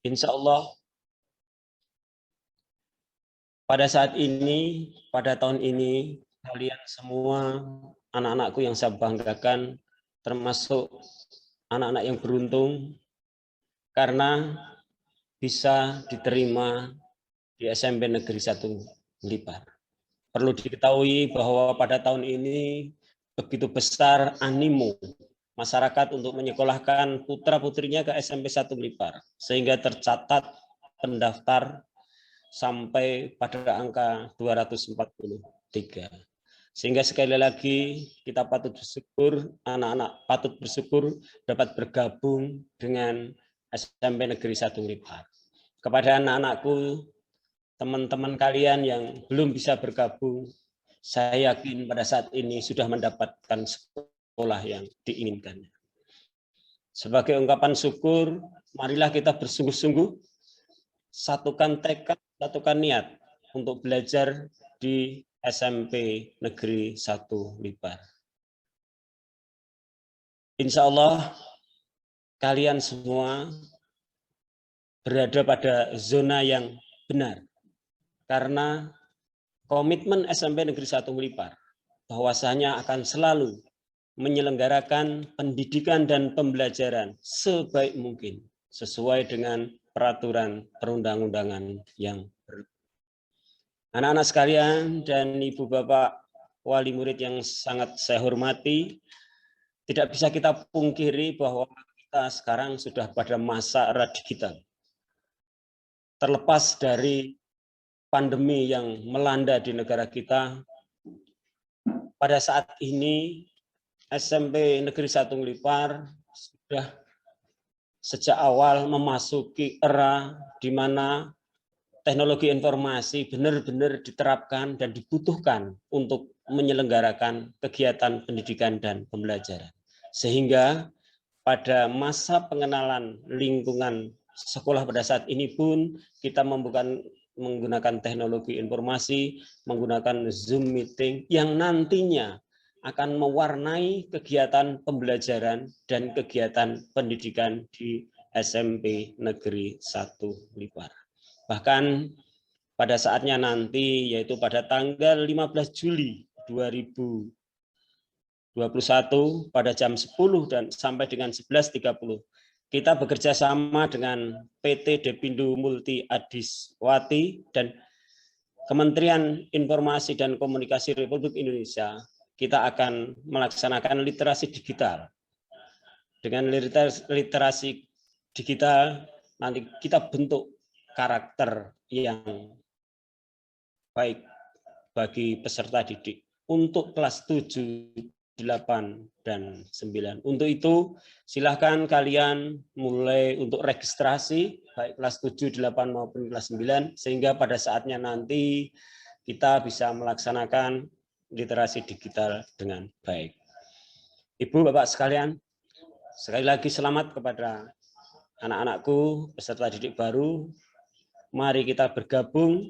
Insya Allah pada saat ini, pada tahun ini, kalian semua anak-anakku yang saya banggakan, termasuk anak-anak yang beruntung, karena bisa diterima di SMP Negeri 1 Blitar. Perlu diketahui bahwa pada tahun ini begitu besar animo masyarakat untuk menyekolahkan putra-putrinya ke SMP 1 Blitar, sehingga tercatat pendaftar sampai pada angka 243. Sehingga sekali lagi kita patut bersyukur, anak-anak patut bersyukur dapat bergabung dengan SMP Negeri 1 Blitar. Kepada anak-anakku, teman-teman kalian yang belum bisa bergabung, saya yakin pada saat ini sudah mendapatkan sekolah yang diinginkan. Sebagai ungkapan syukur, marilah kita bersungguh-sungguh, satukan tekad, satukan niat untuk belajar di SMP Negeri 1 Blitar. Insya Allah kalian semua berada pada zona yang benar, karena komitmen SMP Negeri 1 Blitar bahwasanya akan selalu menyelenggarakan pendidikan dan pembelajaran sebaik mungkin sesuai dengan peraturan perundang-undangan yang berlaku. Anak-anak sekalian dan ibu bapak wali murid yang sangat saya hormati, tidak bisa kita pungkiri bahwa kita sekarang sudah pada masa era digital. Terlepas dari pandemi yang melanda di negara kita, pada saat ini SMP Negeri 1 Blitar sudah sejak awal memasuki era di mana teknologi informasi benar-benar diterapkan dan dibutuhkan untuk menyelenggarakan kegiatan pendidikan dan pembelajaran. Sehingga pada masa pengenalan lingkungan sekolah pada saat ini pun kita menggunakan teknologi informasi, menggunakan Zoom meeting yang nantinya akan mewarnai kegiatan pembelajaran dan kegiatan pendidikan di SMP Negeri 1 Blitar. Bahkan pada saatnya nanti, yaitu pada tanggal 15 Juli 2021 pada jam 10 dan sampai dengan 11.30, kita bekerja sama dengan PT Depindo Multi Adiswati dan Kementerian Informasi dan Komunikasi Republik Indonesia. Kita akan melaksanakan literasi digital. Dengan literasi digital nanti kita bentuk karakter yang baik bagi peserta didik untuk kelas 7, 8, dan 9. Untuk itu silahkan kalian mulai untuk registrasi baik kelas 7, 8 maupun kelas 9 sehingga pada saatnya nanti kita bisa melaksanakan literasi digital dengan baik. Ibu, Bapak sekalian, sekali lagi selamat kepada anak-anakku peserta didik baru. Mari kita bergabung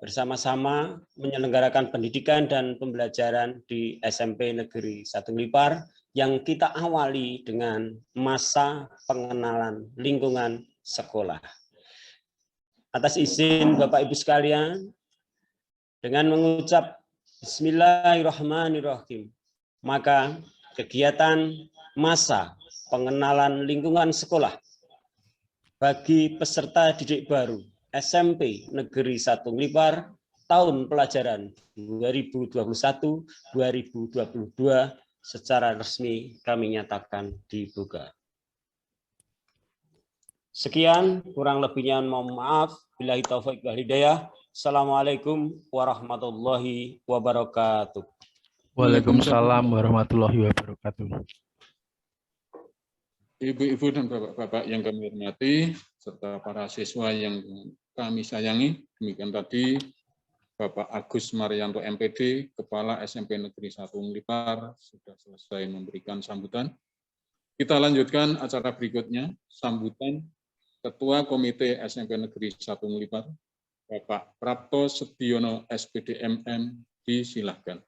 bersama-sama menyelenggarakan pendidikan dan pembelajaran di SMP Negeri 1 Blitar yang kita awali dengan masa pengenalan lingkungan sekolah. Atas izin Bapak Ibu sekalian, dengan mengucap Bismillahirrahmanirrahim, maka kegiatan masa pengenalan lingkungan sekolah bagi peserta didik baru SMP Negeri 1 Blitar tahun pelajaran 2021-2022 secara resmi kami nyatakan dibuka. Sekian, kurang lebihnya mohon maaf. Billahi taufik wal hidayah. Assalamualaikum warahmatullahi wabarakatuh. Waalaikumsalam warahmatullahi wabarakatuh. Ibu-ibu dan bapak-bapak yang kami hormati, serta para siswa yang kami sayangi, demikian tadi Bapak Agus Marianto MPD, Kepala SMP Negeri 1 Blitar, sudah selesai memberikan sambutan. Kita lanjutkan acara berikutnya, sambutan Ketua Komite SMP Negeri 1 Blitar, Bapak Prapto Sediono SPD MM, disilahkan.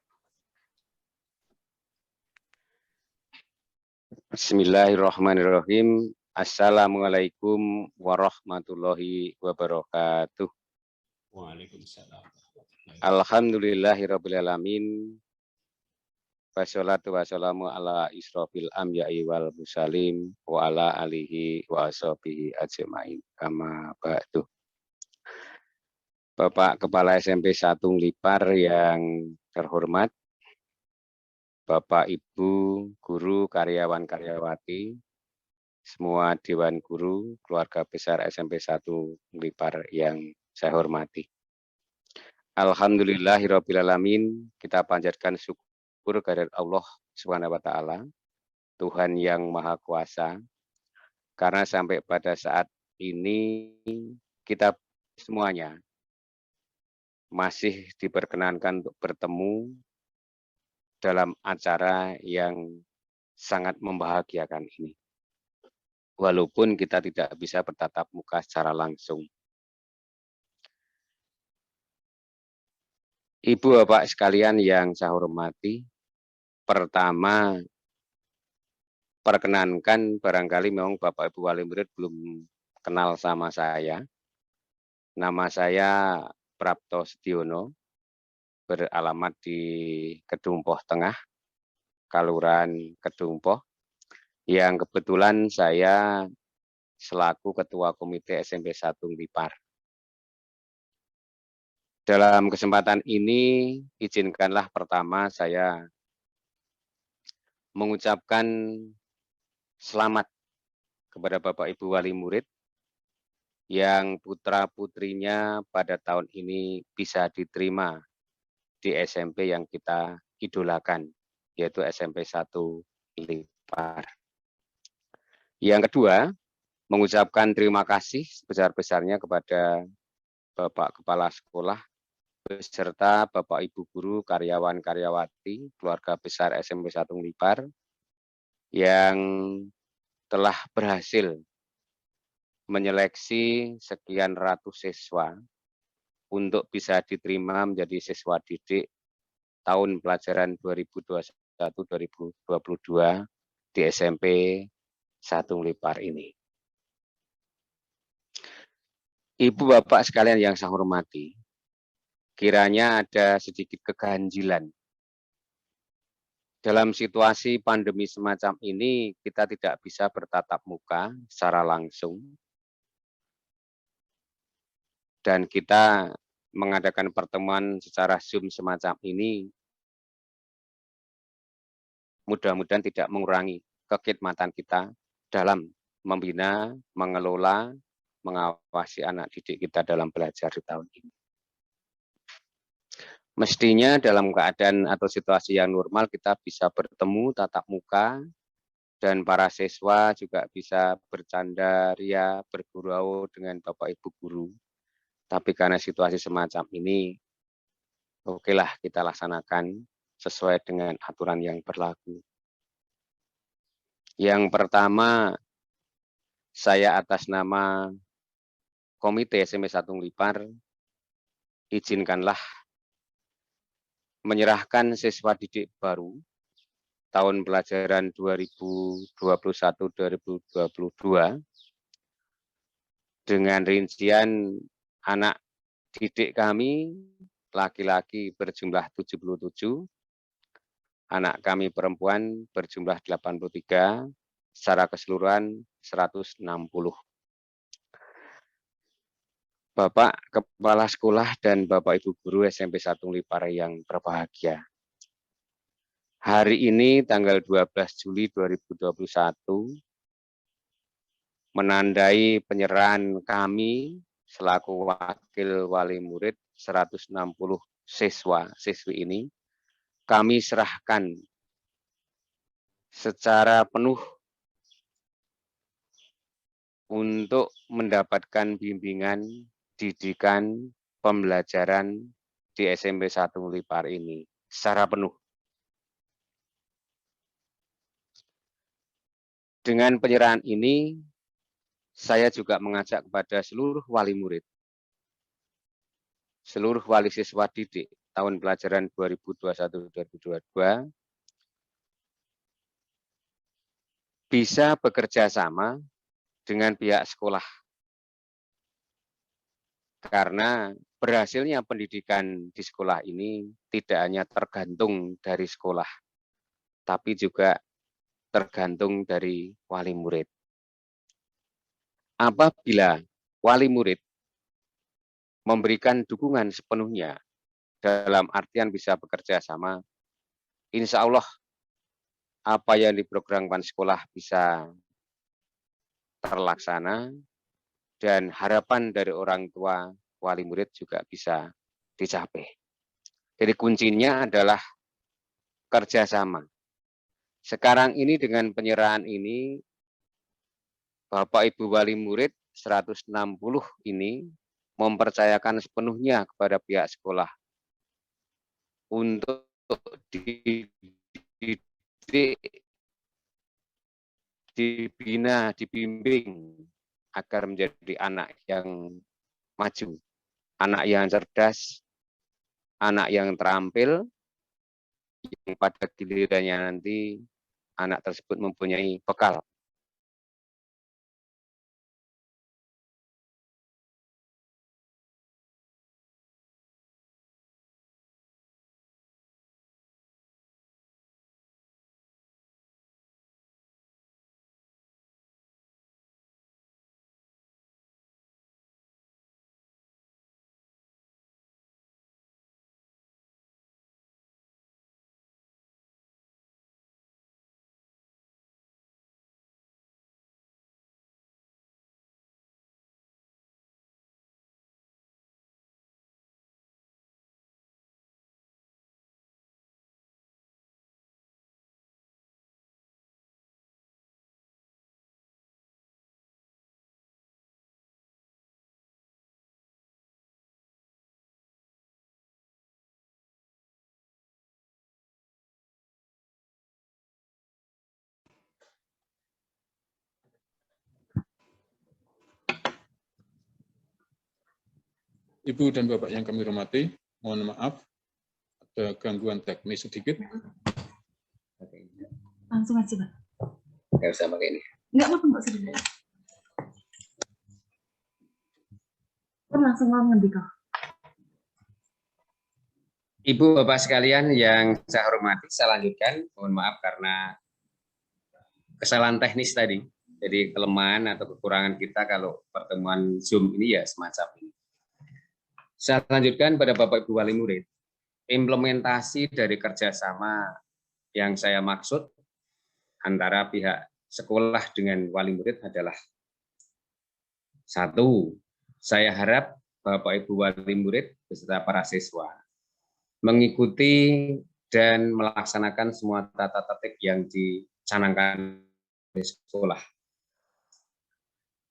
Bismillahirrahmanirrahim. Assalamualaikum warahmatullahi wabarakatuh. Waalaikumsalam. Alhamdulillahirrabbilalamin. Wassalatu wassalamu ala israfil amya'i wal musalim wa ala alihi wa ashabihi ajmain. Kama ba'du. Bapak Kepala SMP 1 Lipar yang terhormat, Bapak Ibu guru, karyawan karyawati, semua dewan guru, keluarga besar SMP 1 Lipar yang saya hormati. Alhamdulillahirrabbilalamin, kita panjatkan syukur kehadirat Allah Subhanahu wa Ta'ala, Tuhan yang Maha Kuasa, karena sampai pada saat ini kita semuanya masih diperkenankan untuk bertemu dalam acara yang sangat membahagiakan ini. Walaupun kita tidak bisa bertatap muka secara langsung. Ibu Bapak sekalian yang saya hormati, pertama perkenankan barangkali memang Bapak Ibu wali murid belum kenal sama saya. Nama saya Prapto Sediono, beralamat di Kedungpoh Tengah, Kelurahan Kedungpoh, yang kebetulan saya selaku Ketua Komite SMP 1 Lipar. Dalam kesempatan ini, izinkanlah pertama saya mengucapkan selamat kepada Bapak Ibu wali murid yang putra-putrinya pada tahun ini bisa diterima di SMP yang kita idolakan, yaitu SMP 1 Lipar. Yang kedua, mengucapkan terima kasih sebesar-besarnya kepada Bapak Kepala Sekolah, beserta Bapak Ibu Guru, karyawan-karyawati, keluarga besar SMP 1 Lipar, yang telah berhasil menyeleksi sekian ratus siswa untuk bisa diterima menjadi siswa didik tahun pelajaran 2021-2022 di SMP 1 Lipar ini. Ibu Bapak sekalian yang saya hormati, kiranya ada sedikit keganjilan. Dalam situasi pandemi semacam ini, kita tidak bisa bertatap muka secara langsung. Dan kita mengadakan pertemuan secara Zoom semacam ini, mudah-mudahan tidak mengurangi kekhidmatan kita dalam membina, mengelola, mengawasi anak didik kita dalam belajar di tahun ini. Mestinya dalam keadaan atau situasi yang normal kita bisa bertemu tatap muka dan para siswa juga bisa bercanda ria, bergurau dengan Bapak Ibu guru. Tapi karena situasi semacam ini, okelah kita laksanakan sesuai dengan aturan yang berlaku. Yang pertama, saya atas nama Komite SMP 1 Lipar, izinkanlah menyerahkan siswa didik baru tahun pelajaran 2021-2022 dengan rincian anak didik kami laki-laki berjumlah 77, anak kami perempuan berjumlah 83, secara keseluruhan 160. Bapak Kepala Sekolah dan Bapak Ibu Guru SMP 1 Lipar yang berbahagia. Hari ini tanggal 12 Juli 2021 menandai penyerahan kami selaku wakil wali murid 160 siswa-siswi ini, kami serahkan secara penuh untuk mendapatkan bimbingan, didikan, pembelajaran di SMP 1 Lipar ini secara penuh. Dengan penyerahan ini, saya juga mengajak kepada seluruh wali murid, seluruh wali siswa didik tahun pelajaran 2021-2022 bisa bekerja sama dengan pihak sekolah. Karena berhasilnya pendidikan di sekolah ini tidak hanya tergantung dari sekolah, tapi juga tergantung dari wali murid. Apabila wali murid memberikan dukungan sepenuhnya, dalam artian bisa bekerja sama, insya Allah apa yang diprogramkan sekolah bisa terlaksana, dan harapan dari orang tua wali murid juga bisa dicapai. Jadi kuncinya adalah kerjasama. Sekarang ini dengan penyerahan ini, Bapak Ibu wali murid 160 ini mempercayakan sepenuhnya kepada pihak sekolah untuk dididik, dibina, dibimbing agar menjadi anak yang maju, anak yang cerdas, anak yang terampil, yang pada gilirannya nanti anak tersebut mempunyai bekal. Ibu dan Bapak yang kami hormati, mohon maaf, ada gangguan teknis sedikit. Langsung aja, Pak. Nggak usah pakai ini. Nggak apa-apa, Mbak, sudah. Langsung ngomong di kok. Ibu Bapak sekalian yang saya hormati, saya lanjutkan. Mohon maaf karena kesalahan teknis tadi. Jadi kelemahan atau kekurangan kita kalau pertemuan Zoom ini ya semacam ini. Saya lanjutkan pada Bapak Ibu wali murid. Implementasi dari kerjasama yang saya maksud antara pihak sekolah dengan wali murid adalah: satu, saya harap Bapak Ibu wali murid beserta para siswa mengikuti dan melaksanakan semua tata tertib yang dicanangkan di sekolah.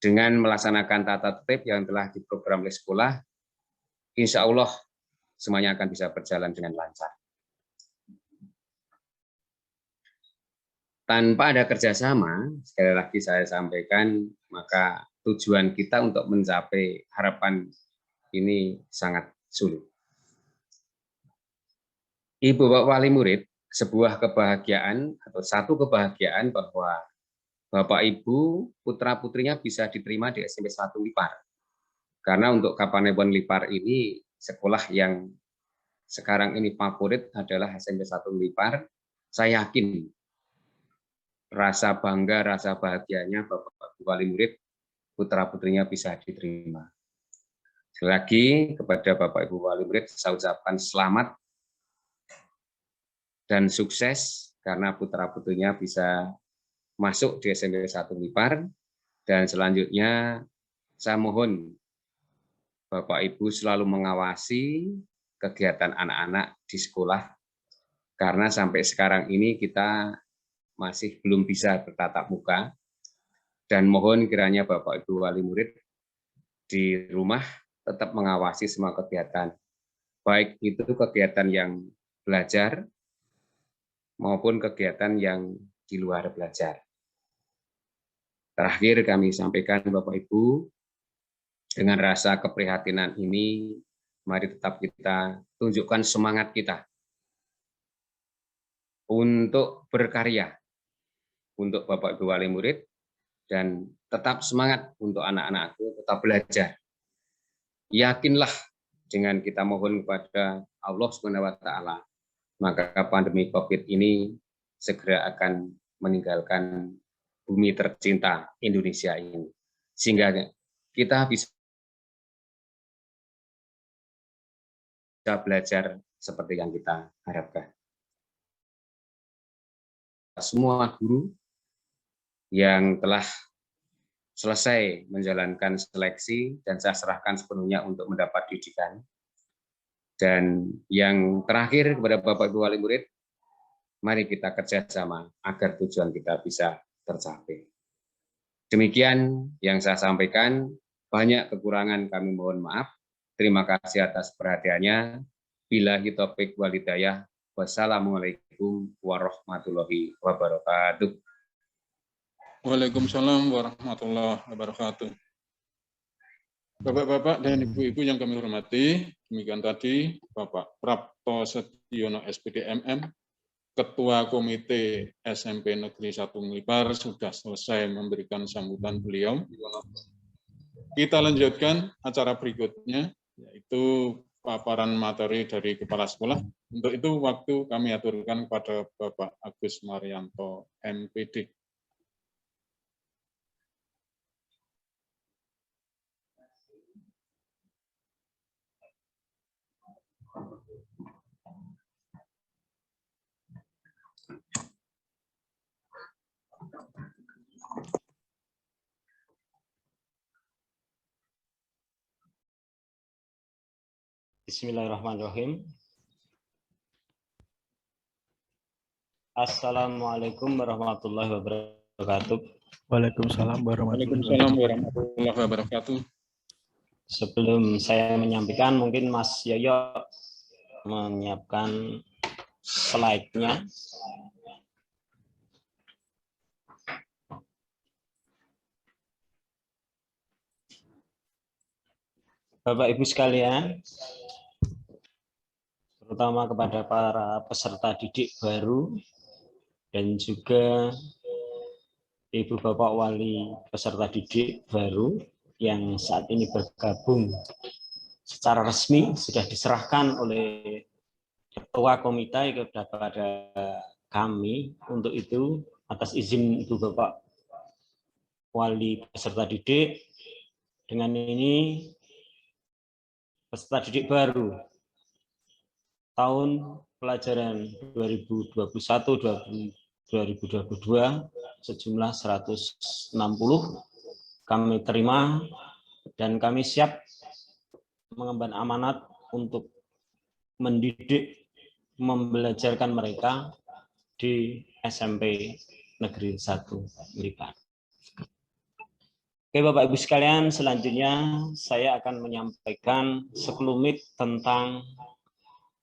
Dengan melaksanakan tata tertib yang telah diprogram oleh sekolah, insya Allah semuanya akan bisa berjalan dengan lancar. Tanpa ada kerjasama, sekali lagi saya sampaikan, maka tujuan kita untuk mencapai harapan ini sangat sulit. Ibu Bapak wali murid, sebuah kebahagiaan atau satu kebahagiaan bahwa Bapak Ibu putra-putrinya bisa diterima di SMP 1 Lipar. Karena untuk Kapanewon Lipar ini sekolah yang sekarang ini favorit adalah SMP 1 Lipar. Saya yakin rasa bangga, rasa bahagianya Bapak Ibu wali murid putra-putrinya bisa diterima. Sekali lagi kepada Bapak Ibu wali murid saya ucapkan selamat dan sukses karena putra-putrinya bisa masuk di SMP 1 Lipar, dan selanjutnya saya mohon Bapak Ibu selalu mengawasi kegiatan anak-anak di sekolah, karena sampai sekarang ini kita masih belum bisa bertatap muka, dan mohon kiranya Bapak Ibu wali murid di rumah tetap mengawasi semua kegiatan, baik itu kegiatan yang belajar maupun kegiatan yang di luar belajar. Terakhir kami sampaikan Bapak Ibu, dengan rasa keprihatinan ini, mari tetap kita tunjukkan semangat kita untuk berkarya untuk Bapak Ibu wali murid dan tetap semangat untuk anak-anakku, tetap belajar. Yakinlah dengan kita mohon kepada Allah Subhanahu wa taala, maka pandemi Covid ini segera akan meninggalkan bumi tercinta Indonesia ini. Sehingga kita bisa belajar seperti yang kita harapkan. Semua guru yang telah selesai menjalankan seleksi dan saya serahkan sepenuhnya untuk mendapat didikan. Dan yang terakhir kepada Bapak Ibu wali murid, mari kita kerjasama agar tujuan kita bisa tercapai. Demikian yang saya sampaikan, banyak kekurangan kami mohon maaf. Terima kasih atas perhatiannya. Billahi taufiq wal hidayah. Wassalamualaikum warahmatullahi wabarakatuh. Waalaikumsalam warahmatullahi wabarakatuh. Bapak-bapak dan ibu-ibu yang kami hormati, demikian tadi Bapak Prapto Sediono SPD MM, Ketua Komite SMP Negeri 1 Ngelipar sudah selesai memberikan sambutan beliau. Kita lanjutkan acara berikutnya, yaitu paparan materi dari Kepala Sekolah. Untuk itu waktu kami aturkan kepada Bapak Agus Marianto MPD. Bismillahirrahmanirrahim. Assalamualaikum warahmatullahi wabarakatuh. Waalaikumsalam warahmatullahi Waalaikumsalam wabarakatuh. warahmatullahi wabarakatuh. Sebelum saya menyampaikan, mungkin Mas Yoyo menyiapkan slide-nya. Bapak Ibu sekalian, terutama kepada para peserta didik baru dan juga Ibu Bapak Wali peserta didik baru yang saat ini bergabung secara resmi sudah diserahkan oleh Ketua Komite kepada kami. Untuk itu, atas izin Ibu Bapak Wali peserta didik, dengan ini peserta didik baru tahun pelajaran 2021-2022 sejumlah 160 kami terima dan kami siap mengemban amanat untuk mendidik, membelajarkan mereka di SMP Negeri 1 Ngelipar. Oke Bapak Ibu sekalian, selanjutnya saya akan menyampaikan sekelumit tentang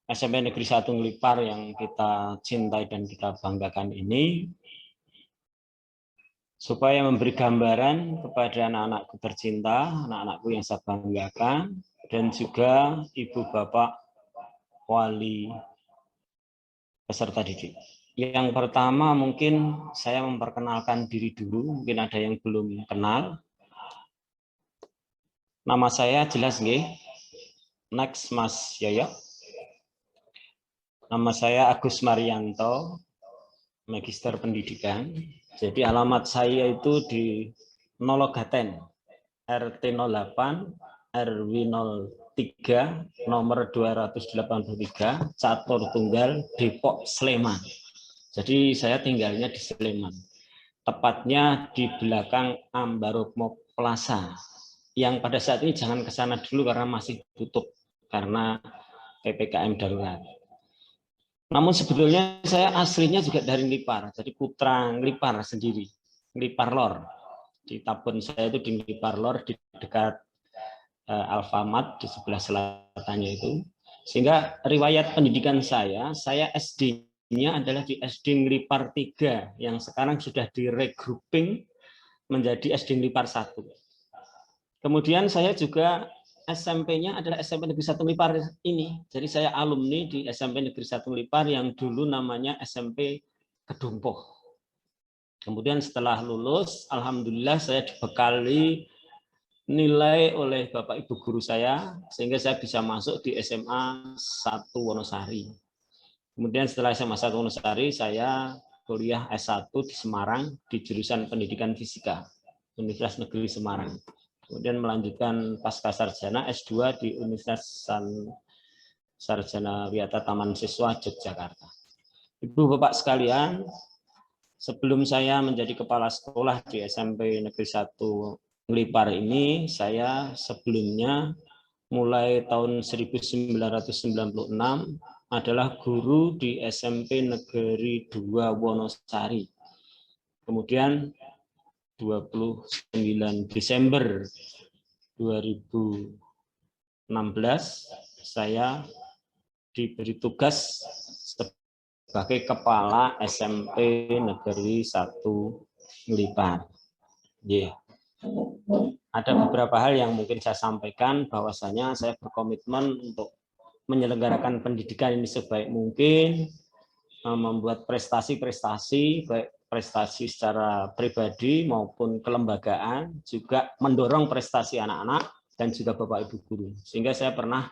SMP Negeri 1 Ngelipar yang kita cintai dan kita banggakan ini, supaya memberi gambaran kepada anak-anakku tercinta, anak-anakku yang saya banggakan, dan juga Ibu Bapak Wali peserta didik. Yang pertama mungkin saya memperkenalkan diri dulu, mungkin ada yang belum kenal. Nama saya jelas nggih? Next Mas Yoyo. Nama saya Agus Marianto, Magister Pendidikan. Jadi alamat saya itu di Nologaten, RT 08, RW 03, nomor 283, Catur Tunggal, Depok, Sleman. Jadi saya tinggalnya di Sleman. Tepatnya di belakang Ambarukmo Plaza. Yang pada saat ini jangan ke sana dulu karena masih tutup karena PPKM darurat. Namun sebetulnya saya aslinya juga dari Ngelipar, jadi putra Ngelipar sendiri, Ngelipar Lor. Di tabun saya itu di Ngelipar Lor, di dekat Alfamart, di sebelah selatannya itu. Sehingga riwayat pendidikan saya SD-nya adalah di SD Ngelipar 3, yang sekarang sudah di-regrouping menjadi SD Ngelipar 1. Kemudian saya juga SMP-nya adalah SMP Negeri 1 Ngelipar ini. Jadi saya alumni di SMP Negeri 1 Ngelipar yang dulu namanya SMP Kedumpoh. Kemudian setelah lulus, alhamdulillah saya dibekali nilai oleh Bapak Ibu guru saya, sehingga saya bisa masuk di SMA 1 Wonosari. Kemudian setelah SMA 1 Wonosari, saya kuliah S1 di Semarang di jurusan Pendidikan Fisika, Universitas Negeri Semarang. Kemudian melanjutkan pasca sarjana S2 di Universitas Sarjana Wiyata Taman Siswa Yogyakarta. Ibu Bapak sekalian, sebelum saya menjadi kepala sekolah di SMP Negeri 1 Ngelipar ini, saya sebelumnya mulai tahun 1996 adalah guru di SMP Negeri 2 Wonosari. Kemudian 29 Desember 2016 saya diberi tugas sebagai kepala SMP Negeri 1 Ngelipar. Yeah. Ada beberapa hal yang mungkin saya sampaikan, bahwasanya saya berkomitmen untuk menyelenggarakan pendidikan ini sebaik mungkin, membuat prestasi-prestasi, baik prestasi secara pribadi maupun kelembagaan, juga mendorong prestasi anak-anak dan juga Bapak Ibu guru. Sehingga saya pernah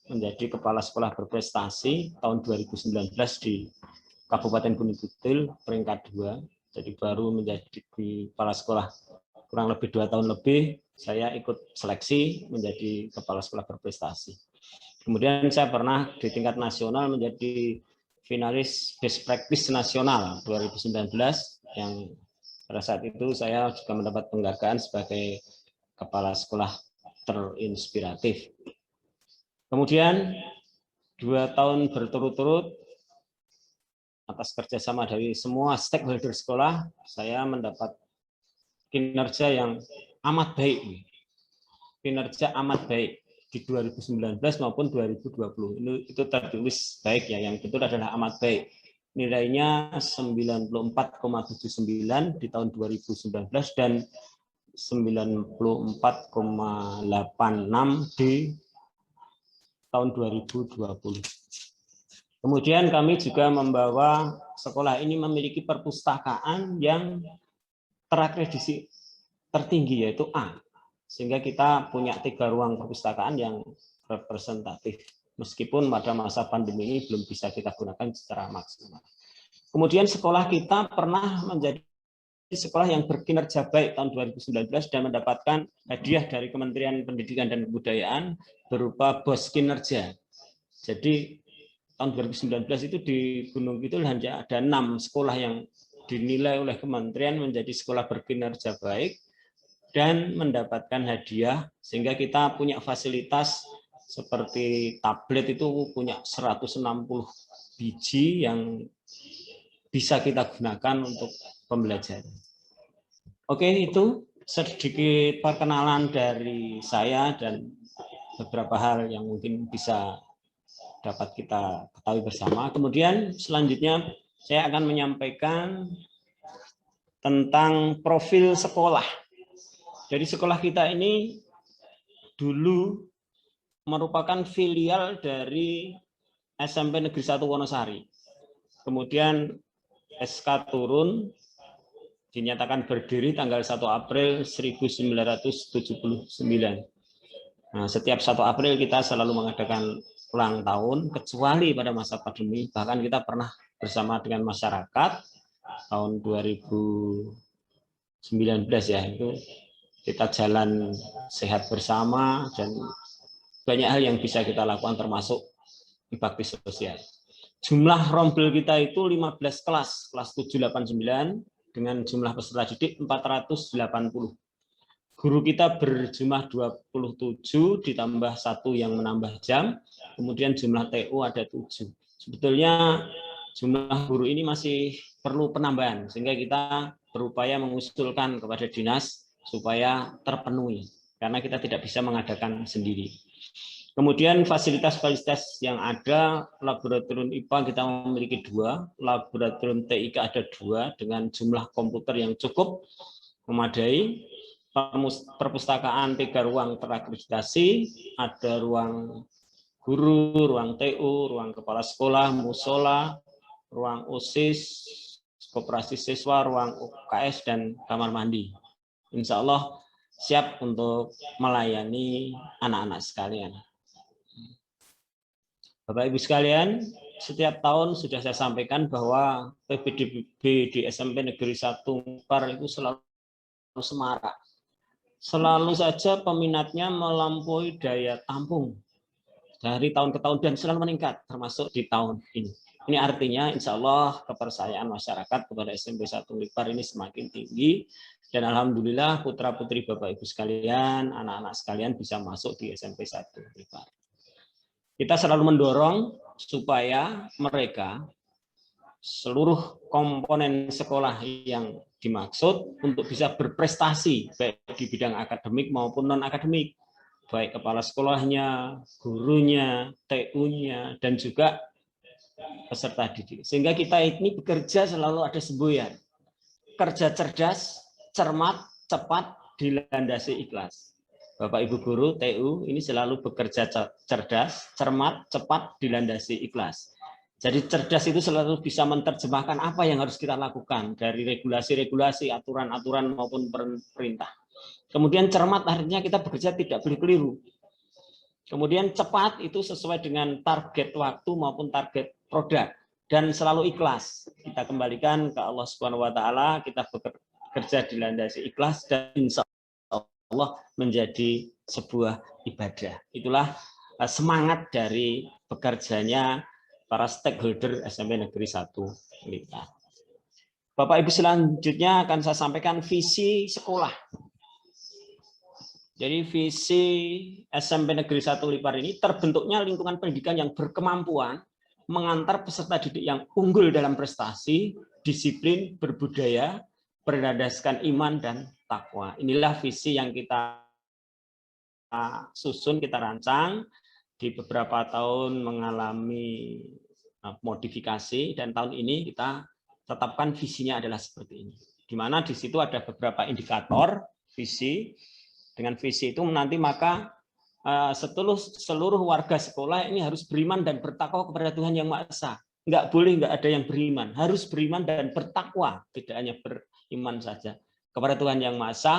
menjadi kepala sekolah berprestasi tahun 2019 di Kabupaten Gunung Kidul, peringkat 2. Jadi baru menjadi kepala sekolah kurang lebih 2 tahun lebih, saya ikut seleksi menjadi kepala sekolah berprestasi. Kemudian saya pernah di tingkat nasional menjadi finalis best practice nasional 2019, yang pada saat itu saya juga mendapat penghargaan sebagai kepala sekolah terinspiratif. Kemudian 2 tahun berturut-turut atas kerjasama dari semua stakeholder sekolah, saya mendapat kinerja yang amat baik. Kinerja amat baik di 2019 maupun 2020. Itu tertulis baik ya, yang betul adalah amat baik. Nilainya 94,79 di tahun 2019 dan 94,86 di tahun 2020. Kemudian kami juga membawa sekolah ini memiliki perpustakaan yang terakreditasi tertinggi, yaitu A. Sehingga kita punya 3 ruang perpustakaan yang representatif. Meskipun pada masa pandemi ini belum bisa kita gunakan secara maksimal. Kemudian sekolah kita pernah menjadi sekolah yang berkinerja baik tahun 2019 dan mendapatkan hadiah dari Kementerian Pendidikan dan Kebudayaan berupa BOS kinerja. Jadi tahun 2019 itu di Gunung Kidul hanya ada 6 sekolah yang dinilai oleh kementerian menjadi sekolah berkinerja baik dan mendapatkan hadiah, sehingga kita punya fasilitas seperti tablet itu punya 160 biji yang bisa kita gunakan untuk pembelajaran. Oke, itu sedikit perkenalan dari saya dan beberapa hal yang mungkin bisa dapat kita ketahui bersama. Kemudian selanjutnya saya akan menyampaikan tentang profil sekolah. Jadi sekolah kita ini dulu merupakan filial dari SMP Negeri 1 Wonosari. Kemudian SK turun, dinyatakan berdiri tanggal 1 April 1979. Nah, setiap 1 April kita selalu mengadakan ulang tahun, kecuali pada masa pandemi. Bahkan kita pernah bersama dengan masyarakat tahun 2019 ya, itu kita jalan sehat bersama dan banyak hal yang bisa kita lakukan termasuk bakti sosial. Jumlah rombel kita itu 15 kelas 789 dengan jumlah peserta didik 480. Guru kita berjumlah 27 ditambah 1 yang menambah jam, kemudian jumlah TU ada 7. Sebetulnya jumlah guru ini masih perlu penambahan, sehingga kita berupaya mengusulkan kepada dinas supaya terpenuhi, karena kita tidak bisa mengadakan sendiri. Kemudian fasilitas-fasilitas yang ada, laboratorium IPA kita memiliki 2, laboratorium TIK ada 2 dengan jumlah komputer yang cukup memadai. Perpustakaan 3 ruang terakreditasi, ada ruang guru, ruang TU, ruang kepala sekolah, musola, ruang OSIS, koperasi siswa, ruang UKS, dan kamar mandi. Insya Allah siap untuk melayani anak-anak sekalian. Bapak Ibu sekalian, setiap tahun sudah saya sampaikan bahwa PPDB di SMP Negeri 1 Unpar itu selalu semarak. Selalu saja peminatnya melampaui daya tampung dari tahun ke tahun dan selalu meningkat, termasuk di tahun ini. Ini artinya insya Allah kepercayaan masyarakat kepada SMP 1 Unpar ini semakin tinggi, dan alhamdulillah putra-putri Bapak Ibu sekalian, anak-anak sekalian bisa masuk di SMP 1 Unpar. Kita selalu mendorong supaya mereka seluruh komponen sekolah yang dimaksud untuk bisa berprestasi baik di bidang akademik maupun non-akademik, baik kepala sekolahnya, gurunya, TU-nya, dan juga peserta didik. Sehingga kita ini bekerja selalu ada semboyan. Kerja cerdas, cermat, cepat, dilandasi ikhlas. Bapak Ibu guru TU ini selalu bekerja cerdas, cermat, cepat, dilandasi ikhlas. Jadi cerdas itu selalu bisa menerjemahkan apa yang harus kita lakukan dari regulasi-regulasi, aturan-aturan maupun perintah. Kemudian cermat artinya kita bekerja tidak boleh keliru. Kemudian cepat itu sesuai dengan target waktu maupun target produk, dan selalu ikhlas. Kita kembalikan ke Allah Subhanahu wa taala, kita bekerja dilandasi ikhlas, dan insya Allah menjadi sebuah ibadah. Itulah semangat dari bekerjanya para stakeholder SMP Negeri 1 Unpar. Bapak Ibu, selanjutnya akan saya sampaikan visi sekolah. Jadi visi SMP Negeri 1 Unpar ini terbentuknya lingkungan pendidikan yang berkemampuan mengantar peserta didik yang unggul dalam prestasi, disiplin, berbudaya, berdasarkan iman dan takwa. Inilah visi yang kita susun, kita rancang. Di beberapa tahun mengalami modifikasi, dan tahun ini kita tetapkan visinya adalah seperti ini. Di mana di situ ada beberapa indikator visi. Dengan visi itu nanti maka seluruh warga sekolah ini harus beriman dan bertakwa kepada Tuhan Yang Maha Esa. Enggak boleh enggak ada yang beriman, harus beriman dan bertakwa, tidak hanya beriman saja kepada Tuhan Yang Maha Esa,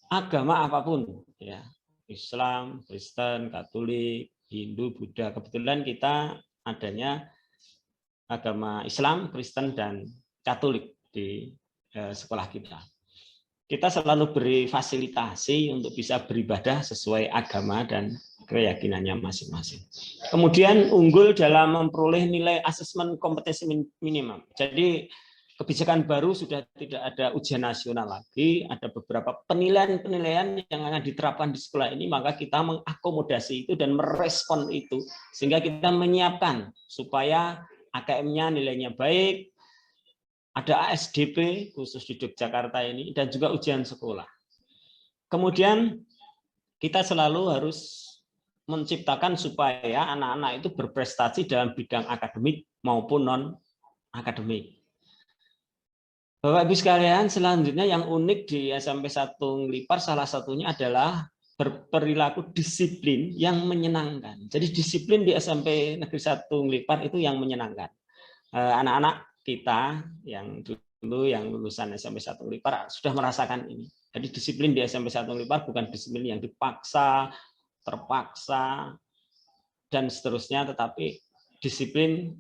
agama apapun, ya, Islam, Kristen, Katolik, Hindu, Buddha. Kebetulan kita adanya agama Islam, Kristen, dan Katolik di sekolah kita. Kita selalu beri fasilitasi untuk bisa beribadah sesuai agama dan keyakinannya masing-masing. Kemudian unggul dalam memperoleh nilai asesmen kompetensi minimum. Jadi kebijakan baru sudah tidak ada ujian nasional lagi, ada beberapa penilaian-penilaian yang akan diterapkan di sekolah ini, maka kita mengakomodasi itu dan merespon itu, sehingga kita menyiapkan supaya AKM-nya nilainya baik, ada ASDP khusus di Yogyakarta ini, dan juga ujian sekolah. Kemudian kita selalu harus menciptakan supaya anak-anak itu berprestasi dalam bidang akademik maupun non-akademik. Bapak Ibu sekalian, selanjutnya yang unik di SMP 1 Unpar salah satunya adalah berperilaku disiplin yang menyenangkan. Jadi disiplin di SMP Negeri 1 Unpar itu yang menyenangkan. Anak-anak kita yang dulu yang lulusan SMP 1 Unpar sudah merasakan ini. Jadi disiplin di SMP 1 Unpar bukan disiplin yang dipaksa, terpaksa, dan seterusnya, tetapi disiplin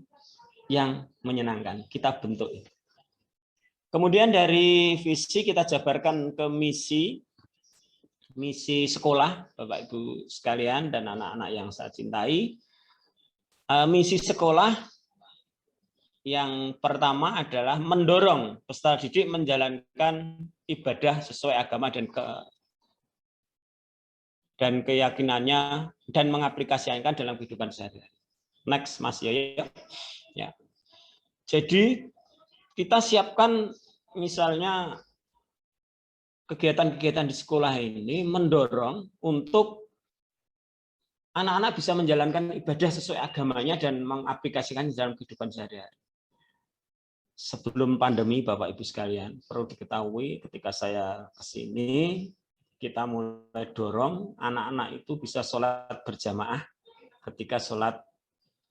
yang menyenangkan. Kita bentuk itu. Kemudian dari visi kita jabarkan ke misi sekolah, Bapak Ibu sekalian dan anak-anak yang saya cintai. Misi sekolah yang pertama adalah mendorong peserta didik menjalankan ibadah sesuai agama dan keyakinannya dan mengaplikasikan dalam kehidupan sehari-hari. Next, Mas Yoyo. Ya. Jadi kita siapkan misalnya kegiatan-kegiatan di sekolah ini mendorong untuk anak-anak bisa menjalankan ibadah sesuai agamanya dan mengaplikasikan dalam kehidupan sehari-hari. Sebelum pandemi, Bapak Ibu sekalian, perlu diketahui ketika saya ke sini, kita mulai dorong anak-anak itu bisa sholat berjamaah ketika sholat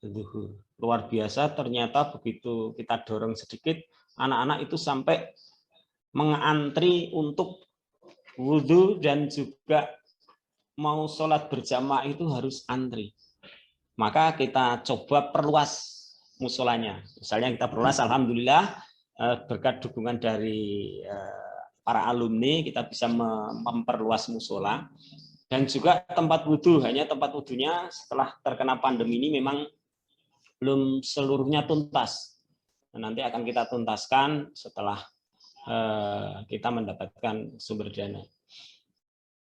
zuhur. Luar biasa, ternyata begitu kita dorong sedikit, anak-anak itu sampai mengantri untuk wudhu dan juga mau sholat berjamaah itu harus antri. Maka kita coba perluas musolanya. Misalnya kita perluas, alhamdulillah berkat dukungan dari para alumni kita bisa memperluas musola. Dan juga tempat wudhu, hanya tempat wudhunya setelah terkena pandemi ini memang belum seluruhnya tuntas. Nanti akan kita tuntaskan setelah kita mendapatkan sumber dana.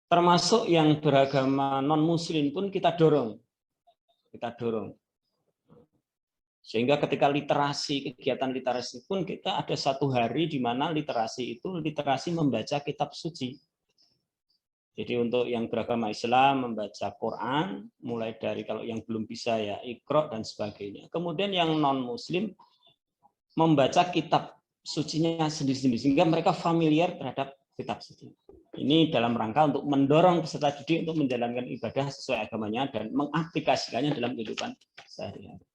Termasuk yang beragama non-muslim pun kita dorong. Sehingga ketika kegiatan literasi pun kita ada satu hari di mana literasi membaca kitab suci. Jadi untuk yang beragama Islam membaca Quran, mulai dari kalau yang belum bisa ya Iqra dan sebagainya. Kemudian yang non-muslim membaca kitab sucinya sendiri-sendiri, sehingga mereka familiar terhadap kitab suci. Ini dalam rangka untuk mendorong peserta didik untuk menjalankan ibadah sesuai agamanya dan mengaplikasikannya dalam kehidupan sehari-hari.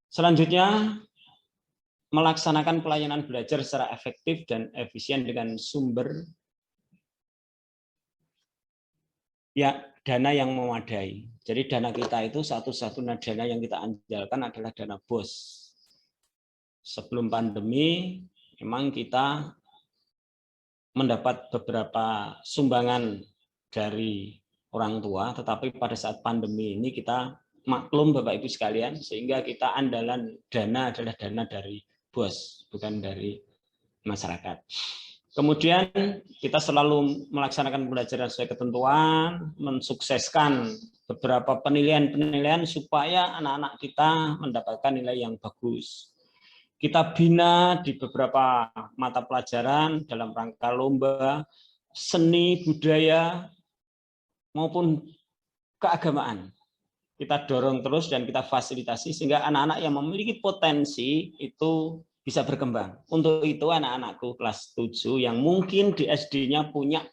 Selanjutnya, melaksanakan pelayanan belajar secara efektif dan efisien dengan sumber dana yang memadai. Jadi dana kita itu satu-satunya dana yang kita andalkan adalah dana BOS. Sebelum pandemi, memang kita mendapat beberapa sumbangan dari orang tua, tetapi pada saat pandemi ini kita maklum Bapak Ibu sekalian, sehingga kita andalan dana adalah dana dari BOS, bukan dari masyarakat. Kemudian kita selalu melaksanakan pembelajaran sesuai ketentuan, mensukseskan beberapa penilaian-penilaian supaya anak-anak kita mendapatkan nilai yang bagus. Kita bina di beberapa mata pelajaran dalam rangka lomba, seni, budaya, maupun keagamaan. Kita dorong terus dan kita fasilitasi sehingga anak-anak yang memiliki potensi itu bisa berkembang. Untuk itu anak-anakku kelas 7 yang mungkin di SD-nya punya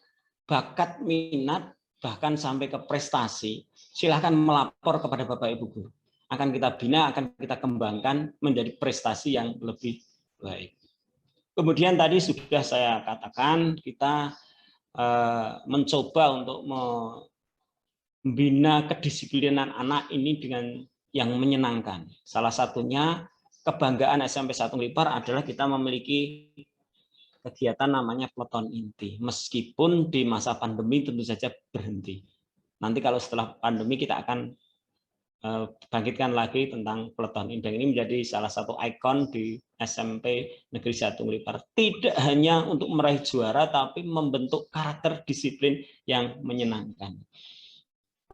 bakat, minat, bahkan sampai ke prestasi, silahkan melapor kepada Bapak Ibu Guru. Akan kita bina, akan kita kembangkan menjadi prestasi yang lebih baik. Kemudian tadi sudah saya katakan, kita mencoba untuk membina kedisiplinan anak ini dengan yang menyenangkan. Salah satunya kebanggaan SMP 1 Ngelipar adalah kita memiliki kegiatan namanya peleton inti. Meskipun di masa pandemi tentu saja berhenti. Nanti kalau setelah pandemi kita akan bangkitkan lagi tentang peleton inti. Ini menjadi salah satu ikon di SMP Negeri 1 Ngelipar. Tidak hanya untuk meraih juara, tapi membentuk karakter disiplin yang menyenangkan.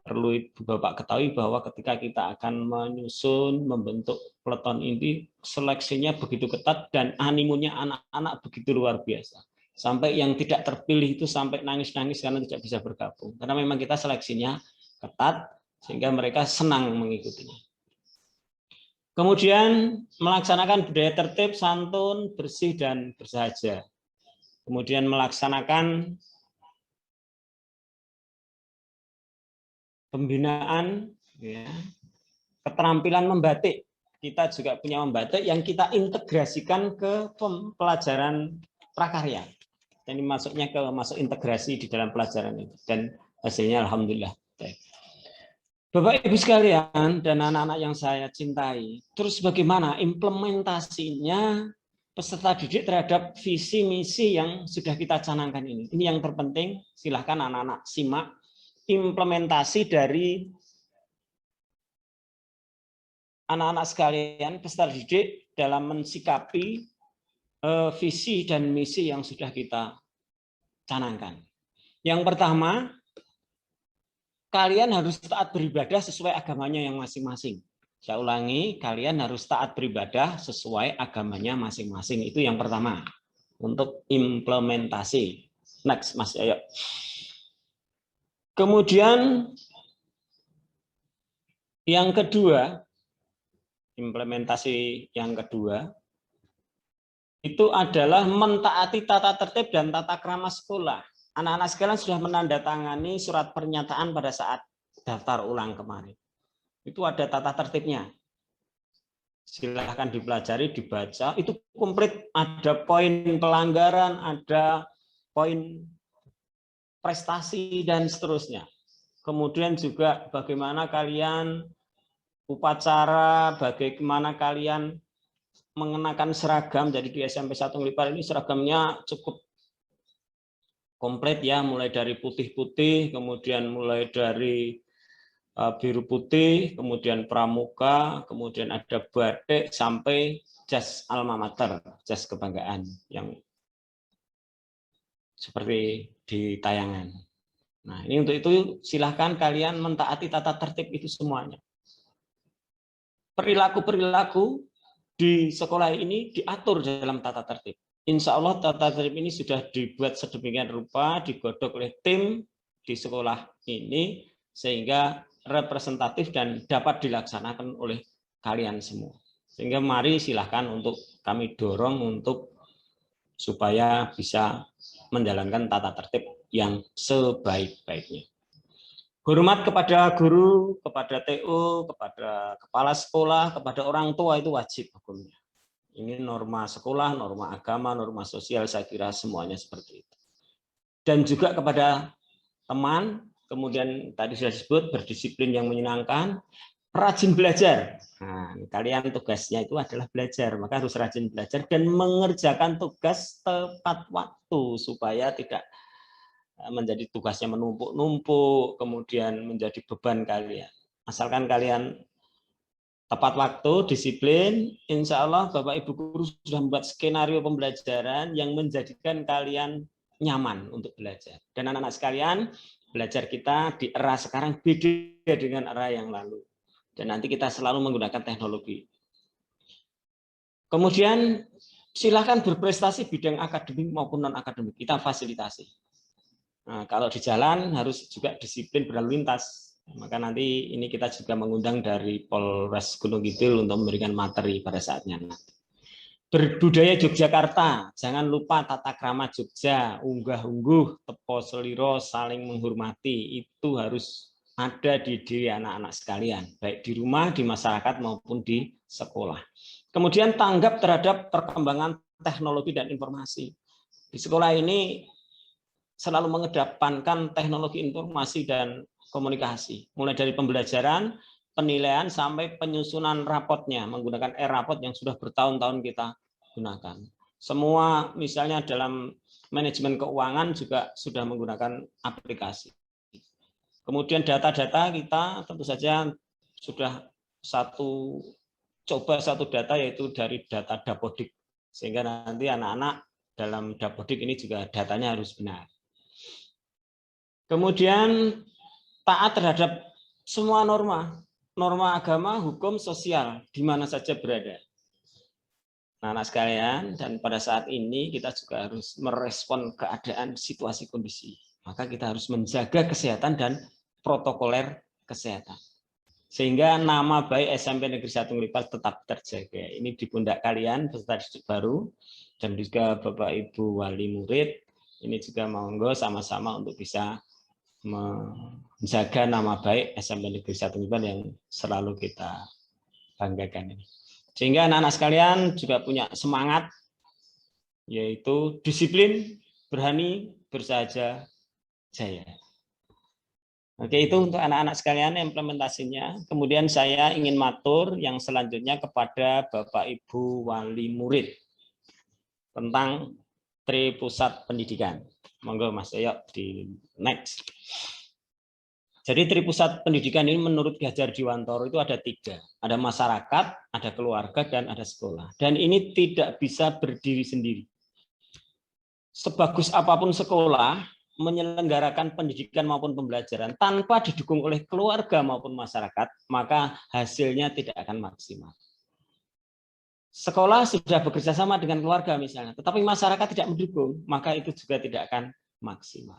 Perlu Bapak ketahui bahwa ketika kita akan menyusun, membentuk peleton inti, seleksinya begitu ketat dan animonya anak-anak begitu luar biasa. Sampai yang tidak terpilih itu sampai nangis-nangis karena tidak bisa bergabung. Karena memang kita seleksinya ketat, sehingga mereka senang mengikutinya. Kemudian melaksanakan budaya tertib, santun, bersih, dan bersahaja. Kemudian melaksanakan pembinaan, ya, keterampilan membatik. Kita juga punya membatik yang kita integrasikan ke pelajaran prakarya. Jadi masuk integrasi di dalam pelajaran itu. Dan hasilnya alhamdulillah. Bapak Ibu sekalian dan anak-anak yang saya cintai, terus bagaimana implementasinya peserta didik terhadap visi misi yang sudah kita canangkan ini? Ini yang terpenting, silahkan anak-anak simak. Implementasi dari anak-anak sekalian peserta didik dalam mensikapi visi dan misi yang sudah kita canangkan. Yang pertama, kalian harus taat beribadah sesuai agamanya yang masing-masing. Saya ulangi, kalian harus taat beribadah sesuai agamanya masing-masing. Itu yang pertama, untuk implementasi. Next, Mas, ayo. Kemudian yang kedua, implementasi yang kedua, itu adalah mentaati tata tertib dan tata krama sekolah. Anak-anak sekalian sudah menandatangani surat pernyataan pada saat daftar ulang kemarin. Itu ada tata tertibnya. Silahkan dipelajari, dibaca, itu komplit, ada poin pelanggaran, ada poin prestasi, dan seterusnya. Kemudian juga bagaimana kalian upacara, bagaimana kalian mengenakan seragam. Jadi di SMP 1 Ngelipar ini seragamnya cukup komplit ya, mulai dari putih-putih, kemudian mulai dari biru putih, kemudian pramuka, kemudian ada batik, sampai jas alma mater, jas kebanggaan yang seperti di tayangan. Nah, ini untuk itu silahkan kalian mentaati tata tertib itu semuanya. Perilaku-perilaku di sekolah ini diatur dalam tata tertib. Insya Allah tata tertib ini sudah dibuat sedemikian rupa, digodok oleh tim di sekolah ini, sehingga representatif dan dapat dilaksanakan oleh kalian semua. Sehingga mari silahkan untuk kami dorong untuk supaya bisa menjalankan tata tertib yang sebaik-baiknya. Hormat kepada guru, kepada TU, kepada kepala sekolah, kepada orang tua itu wajib hukumnya. Ini norma sekolah, norma agama, norma sosial, saya kira semuanya seperti itu. Dan juga kepada teman, kemudian tadi sudah disebut berdisiplin yang menyenangkan, rajin belajar. Nah, kalian tugasnya itu adalah belajar, maka harus rajin belajar dan mengerjakan tugas tepat waktu supaya tidak menjadi tugasnya menumpuk-numpuk, kemudian menjadi beban kalian. Asalkan kalian tepat waktu, disiplin, insya Allah Bapak Ibu guru sudah membuat skenario pembelajaran yang menjadikan kalian nyaman untuk belajar. Dan anak-anak sekalian, belajar kita di era sekarang beda dengan era yang lalu. Dan nanti kita selalu menggunakan teknologi. Kemudian silakan berprestasi bidang akademik maupun non-akademik, kita fasilitasi. Nah, kalau di jalan harus juga disiplin berlalu lintas. Maka nanti ini kita juga mengundang dari Polres Gunung Kidul untuk memberikan materi pada saatnya. Berbudaya Yogyakarta, jangan lupa tata krama Jogja, unggah-ungguh, tepo seliro, saling menghormati, itu harus ada di diri anak-anak sekalian, baik di rumah, di masyarakat maupun di sekolah. Kemudian tanggap terhadap perkembangan teknologi dan informasi. Di sekolah ini selalu mengedepankan teknologi informasi dan komunikasi, mulai dari pembelajaran, penilaian, sampai penyusunan rapotnya menggunakan e-rapot yang sudah bertahun-tahun kita gunakan. Semua misalnya dalam manajemen keuangan juga sudah menggunakan aplikasi. Kemudian data-data kita tentu saja sudah coba satu data, yaitu dari data Dapodik, sehingga nanti anak-anak dalam Dapodik ini juga datanya harus benar. Kemudian taat terhadap semua norma agama, hukum, sosial, di mana saja berada. Nah, anak sekalian, dan pada saat ini kita juga harus merespon keadaan situasi kondisi. Maka kita harus menjaga kesehatan dan protokoler kesehatan. Sehingga nama baik SMP Negeri 1 Ngelipar tetap terjaga. Ini di pundak kalian, peserta didik baru, dan juga Bapak Ibu wali murid, ini juga monggo sama-sama untuk bisa menjaga nama baik SMP Negeri 1 Ngelipar yang selalu kita banggakan ini. Sehingga anak-anak sekalian juga punya semangat, yaitu disiplin, berani, bersahaja, jaya. Oke, itu untuk anak-anak sekalian implementasinya. Kemudian saya ingin matur yang selanjutnya kepada Bapak Ibu wali murid tentang Tri Pusat Pendidikan. Monggo Mas Yoyo di next. Jadi Tri Pusat Pendidikan ini menurut Ki Hajar Dewantara itu ada 3. Ada masyarakat, ada keluarga, dan ada sekolah. Dan ini tidak bisa berdiri sendiri. Sebagus apapun sekolah menyelenggarakan pendidikan maupun pembelajaran tanpa didukung oleh keluarga maupun masyarakat, maka hasilnya tidak akan maksimal. Sekolah sudah bekerja sama dengan keluarga misalnya, tetapi masyarakat tidak mendukung, maka itu juga tidak akan maksimal.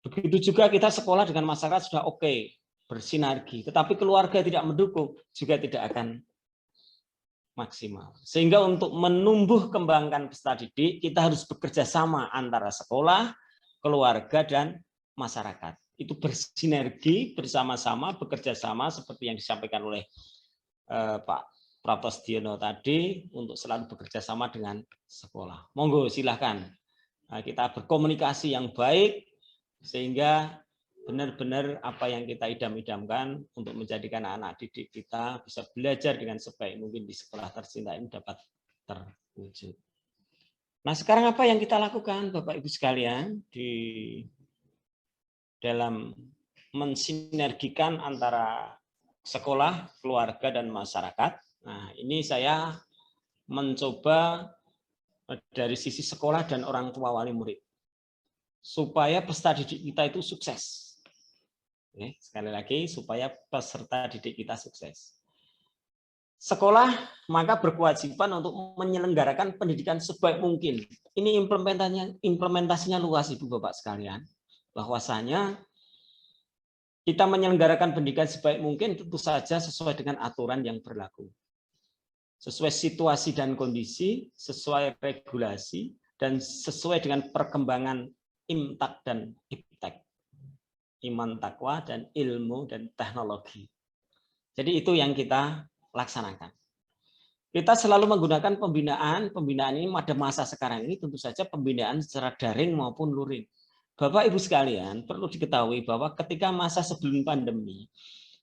Begitu juga kita sekolah dengan masyarakat sudah oke, bersinergi, tetapi keluarga tidak mendukung, juga tidak akan maksimal. Sehingga untuk menumbuh kembangkan peserta didik, kita harus bekerja sama antara sekolah, keluarga, dan masyarakat. Itu bersinergi bersama-sama, bekerja sama seperti yang disampaikan oleh Pak Prapto Sediono tadi untuk selalu bekerja sama dengan sekolah. Monggo silahkan kita berkomunikasi yang baik sehingga benar-benar apa yang kita idam-idamkan untuk menjadikan anak didik kita bisa belajar dengan sebaik mungkin di sekolah tercinta ini dapat terwujud. Nah, sekarang apa yang kita lakukan Bapak Ibu sekalian di dalam mensinergikan antara sekolah, keluarga, dan masyarakat? Nah, ini saya mencoba dari sisi sekolah dan orang tua wali murid supaya peserta didik kita itu sukses. Oke, sekali lagi, supaya peserta didik kita sukses. Sekolah maka berkewajiban untuk menyelenggarakan pendidikan sebaik mungkin. Ini implementasinya luas Ibu Bapak sekalian. Bahwasanya kita menyelenggarakan pendidikan sebaik mungkin tentu saja sesuai dengan aturan yang berlaku. Sesuai situasi dan kondisi, sesuai regulasi, dan sesuai dengan perkembangan imtak dan iptek. Iman, takwa, dan ilmu, dan teknologi. Jadi itu yang kita laksanakan. Kita selalu menggunakan pembinaan ini pada masa sekarang ini tentu saja pembinaan secara daring maupun luring. Bapak Ibu sekalian, perlu diketahui bahwa ketika masa sebelum pandemi,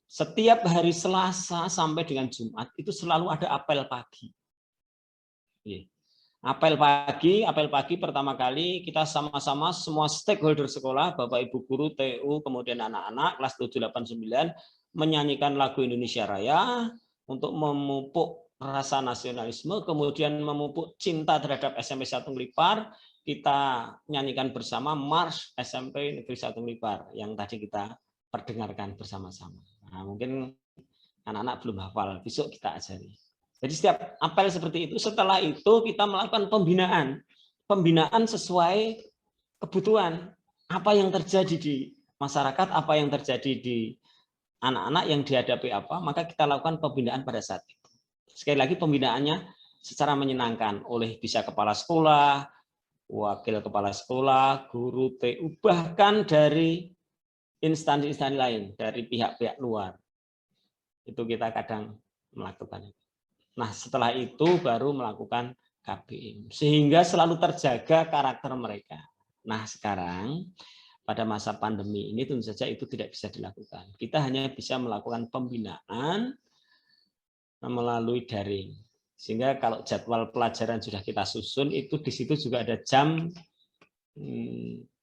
setiap hari Selasa sampai dengan Jumat itu selalu ada apel pagi. Apel pagi pertama kali kita sama-sama semua stakeholder sekolah, Bapak Ibu guru, TU, kemudian anak-anak kelas 7, 8, 9 menyanyikan lagu Indonesia Raya untuk memupuk rasa nasionalisme, kemudian memupuk cinta terhadap SMP 1 Ngelipar. Kita nyanyikan bersama Mars SMP Negeri 1 Ngelipar yang tadi kita perdengarkan bersama-sama. Nah, mungkin anak-anak belum hafal, besok kita ajari. Jadi setiap apel seperti itu, setelah itu kita melakukan pembinaan sesuai kebutuhan. Apa yang terjadi di masyarakat, apa yang terjadi di anak-anak yang dihadapi apa, maka kita lakukan pembinaan pada saat itu. Sekali lagi pembinaannya secara menyenangkan oleh bisa kepala sekolah, wakil kepala sekolah, guru, TU, bahkan dari instansi-instansi lain, dari pihak-pihak luar. Itu kita kadang melakukan itu. Nah, setelah itu baru melakukan KBM, sehingga selalu terjaga karakter mereka. Nah, sekarang pada masa pandemi ini tentu saja itu tidak bisa dilakukan. Kita hanya bisa melakukan pembinaan melalui daring. Sehingga kalau jadwal pelajaran sudah kita susun, itu di situ juga ada jam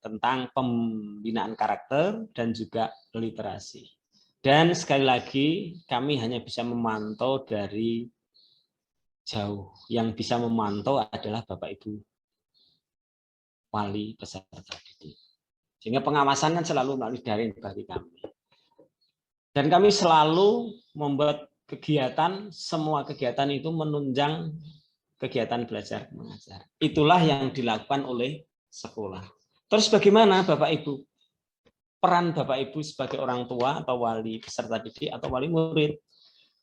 tentang pembinaan karakter dan juga literasi. Dan sekali lagi, kami hanya bisa memantau dari jauh. Yang bisa memantau adalah Bapak Ibu wali peserta didik. Sehingga pengawasan kan selalu melalui daring bagi kami. Dan kami selalu membuat kegiatan, semua kegiatan itu menunjang kegiatan belajar mengajar. Itulah yang dilakukan oleh sekolah. Terus bagaimana Bapak Ibu? Peran Bapak Ibu sebagai orang tua atau wali peserta didik atau wali murid.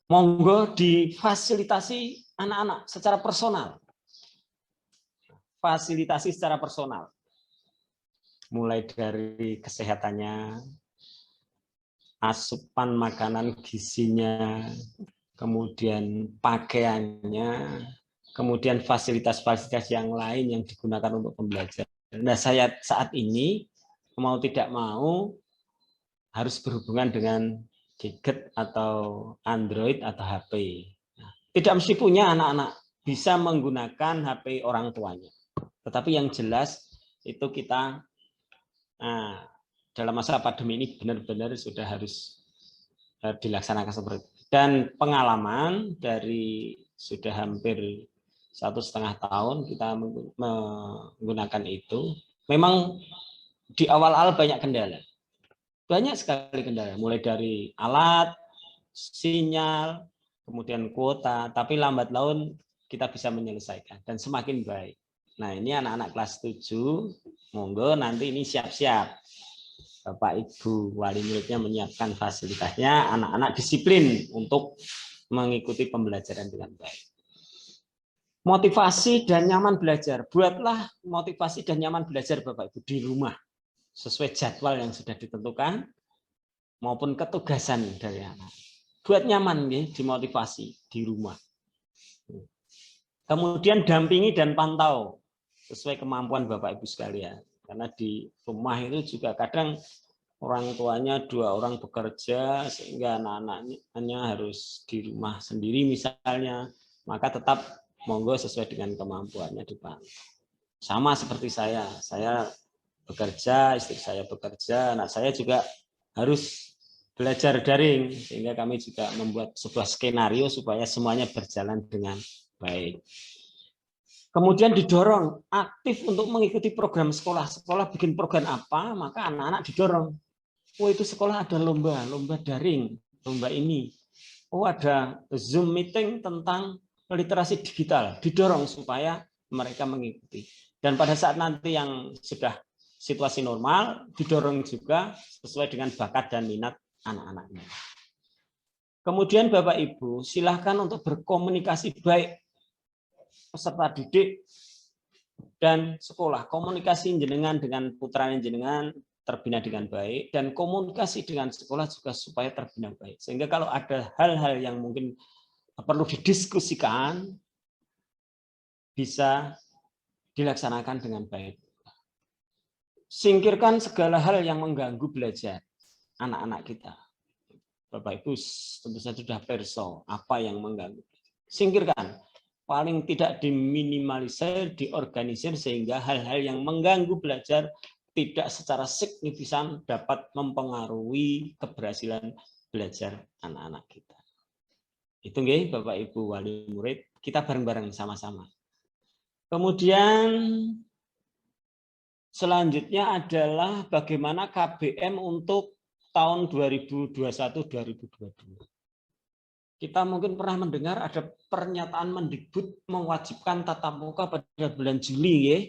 Monggo difasilitasi anak-anak secara personal. Fasilitasi secara personal. Mulai dari kesehatannya, asupan makanan gizinya, kemudian pakaiannya, kemudian fasilitas-fasilitas yang lain yang digunakan untuk pembelajaran. Nah, saya saat ini mau tidak mau harus berhubungan dengan gadget atau Android atau HP. Nah, tidak mesti punya anak-anak, bisa menggunakan HP orang tuanya. Tetapi yang jelas itu kita dalam masa pandemi ini benar-benar sudah harus dilaksanakan seperti itu. Dan pengalaman dari sudah hampir 1,5 tahun kita menggunakan itu, memang di awal-awal banyak kendala. Banyak sekali kendala, mulai dari alat, sinyal, kemudian kuota, tapi lambat laun kita bisa menyelesaikan dan semakin baik. Nah, ini anak-anak kelas 7, monggo nanti ini siap-siap. Bapak Ibu wali muridnya menyiapkan fasilitasnya, anak-anak disiplin untuk mengikuti pembelajaran dengan baik. Motivasi dan nyaman belajar. Buatlah motivasi dan nyaman belajar Bapak Ibu di rumah. Sesuai jadwal yang sudah ditentukan maupun ketugasan dari anak. Buat nyaman ya, dimotivasi di rumah. Kemudian dampingi dan pantau sesuai kemampuan Bapak Ibu sekalian. Karena di rumah itu juga kadang orang tuanya 2 orang bekerja sehingga anak-anaknya harus di rumah sendiri misalnya, maka tetap monggo sesuai dengan kemampuannya dipantau. Sama seperti saya bekerja, istri saya bekerja, anak saya juga harus belajar daring, sehingga kami juga membuat sebuah skenario supaya semuanya berjalan dengan baik. Kemudian didorong aktif untuk mengikuti program sekolah. Sekolah bikin program apa, maka anak-anak didorong. Oh, itu sekolah ada lomba daring, lomba ini. Oh, ada Zoom meeting tentang literasi digital. Didorong supaya mereka mengikuti. Dan pada saat nanti yang sudah situasi normal, didorong juga sesuai dengan bakat dan minat anak-anaknya. Kemudian Bapak Ibu, silakan untuk berkomunikasi baik peserta didik dan sekolah. Komunikasi jenengan dengan putra jenengan terbina dengan baik, dan komunikasi dengan sekolah juga supaya terbina baik. Sehingga kalau ada hal-hal yang mungkin perlu didiskusikan, bisa dilaksanakan dengan baik. Singkirkan segala hal yang mengganggu belajar anak-anak kita. Bapak Ibu tentu saja sudah perso apa yang mengganggu. Singkirkan. Paling tidak diminimalisir, diorganisir sehingga hal-hal yang mengganggu belajar tidak secara signifikan dapat mempengaruhi keberhasilan belajar anak-anak kita. Itu nggih Bapak Ibu wali murid, kita bareng-bareng sama-sama. Kemudian selanjutnya adalah bagaimana KBM untuk tahun 2021-2022. Kita mungkin pernah mendengar ada pernyataan Mendikbud mewajibkan tatap muka pada bulan Juli, ya.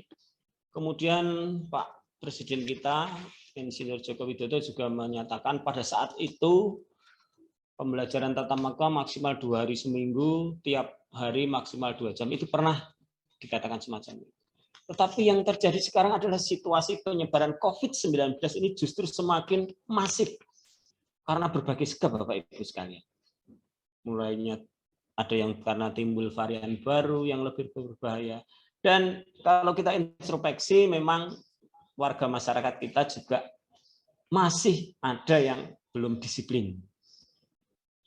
Kemudian Pak Presiden kita, Insinyur Joko Widodo juga menyatakan pada saat itu pembelajaran tatap muka maksimal 2 hari seminggu, tiap hari maksimal 2 jam. Itu pernah dikatakan semacam itu. Tetapi yang terjadi sekarang adalah situasi penyebaran COVID-19 ini justru semakin masif karena berbagai sebab Bapak Ibu sekalian. Mulainya ada yang karena timbul varian baru yang lebih berbahaya. Dan kalau kita introspeksi, memang warga masyarakat kita juga masih ada yang belum disiplin.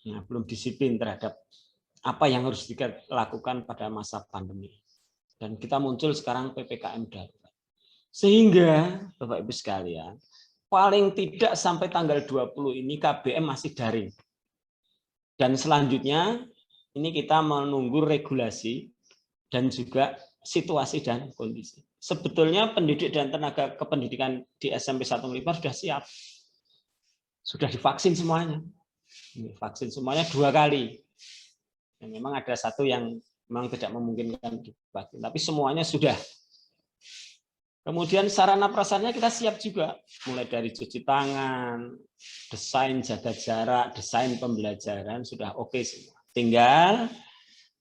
Nah, belum disiplin terhadap apa yang harus dilakukan pada masa pandemi. Dan kita muncul sekarang PPKM darurat. Sehingga, Bapak Ibu sekalian, paling tidak sampai tanggal 20 ini KBM masih daring. Dan selanjutnya ini kita menunggu regulasi dan juga situasi dan kondisi. Sebetulnya pendidik dan tenaga kependidikan di SMP 1 Melipar sudah siap. Sudah divaksin semuanya. Vaksin semuanya 2 kali. Dan memang ada 1 yang memang tidak memungkinkan divaksin, tapi semuanya sudah. Kemudian sarana prasarana kita siap juga, mulai dari cuci tangan, desain jaga jarak, desain pembelajaran sudah oke semua. Tinggal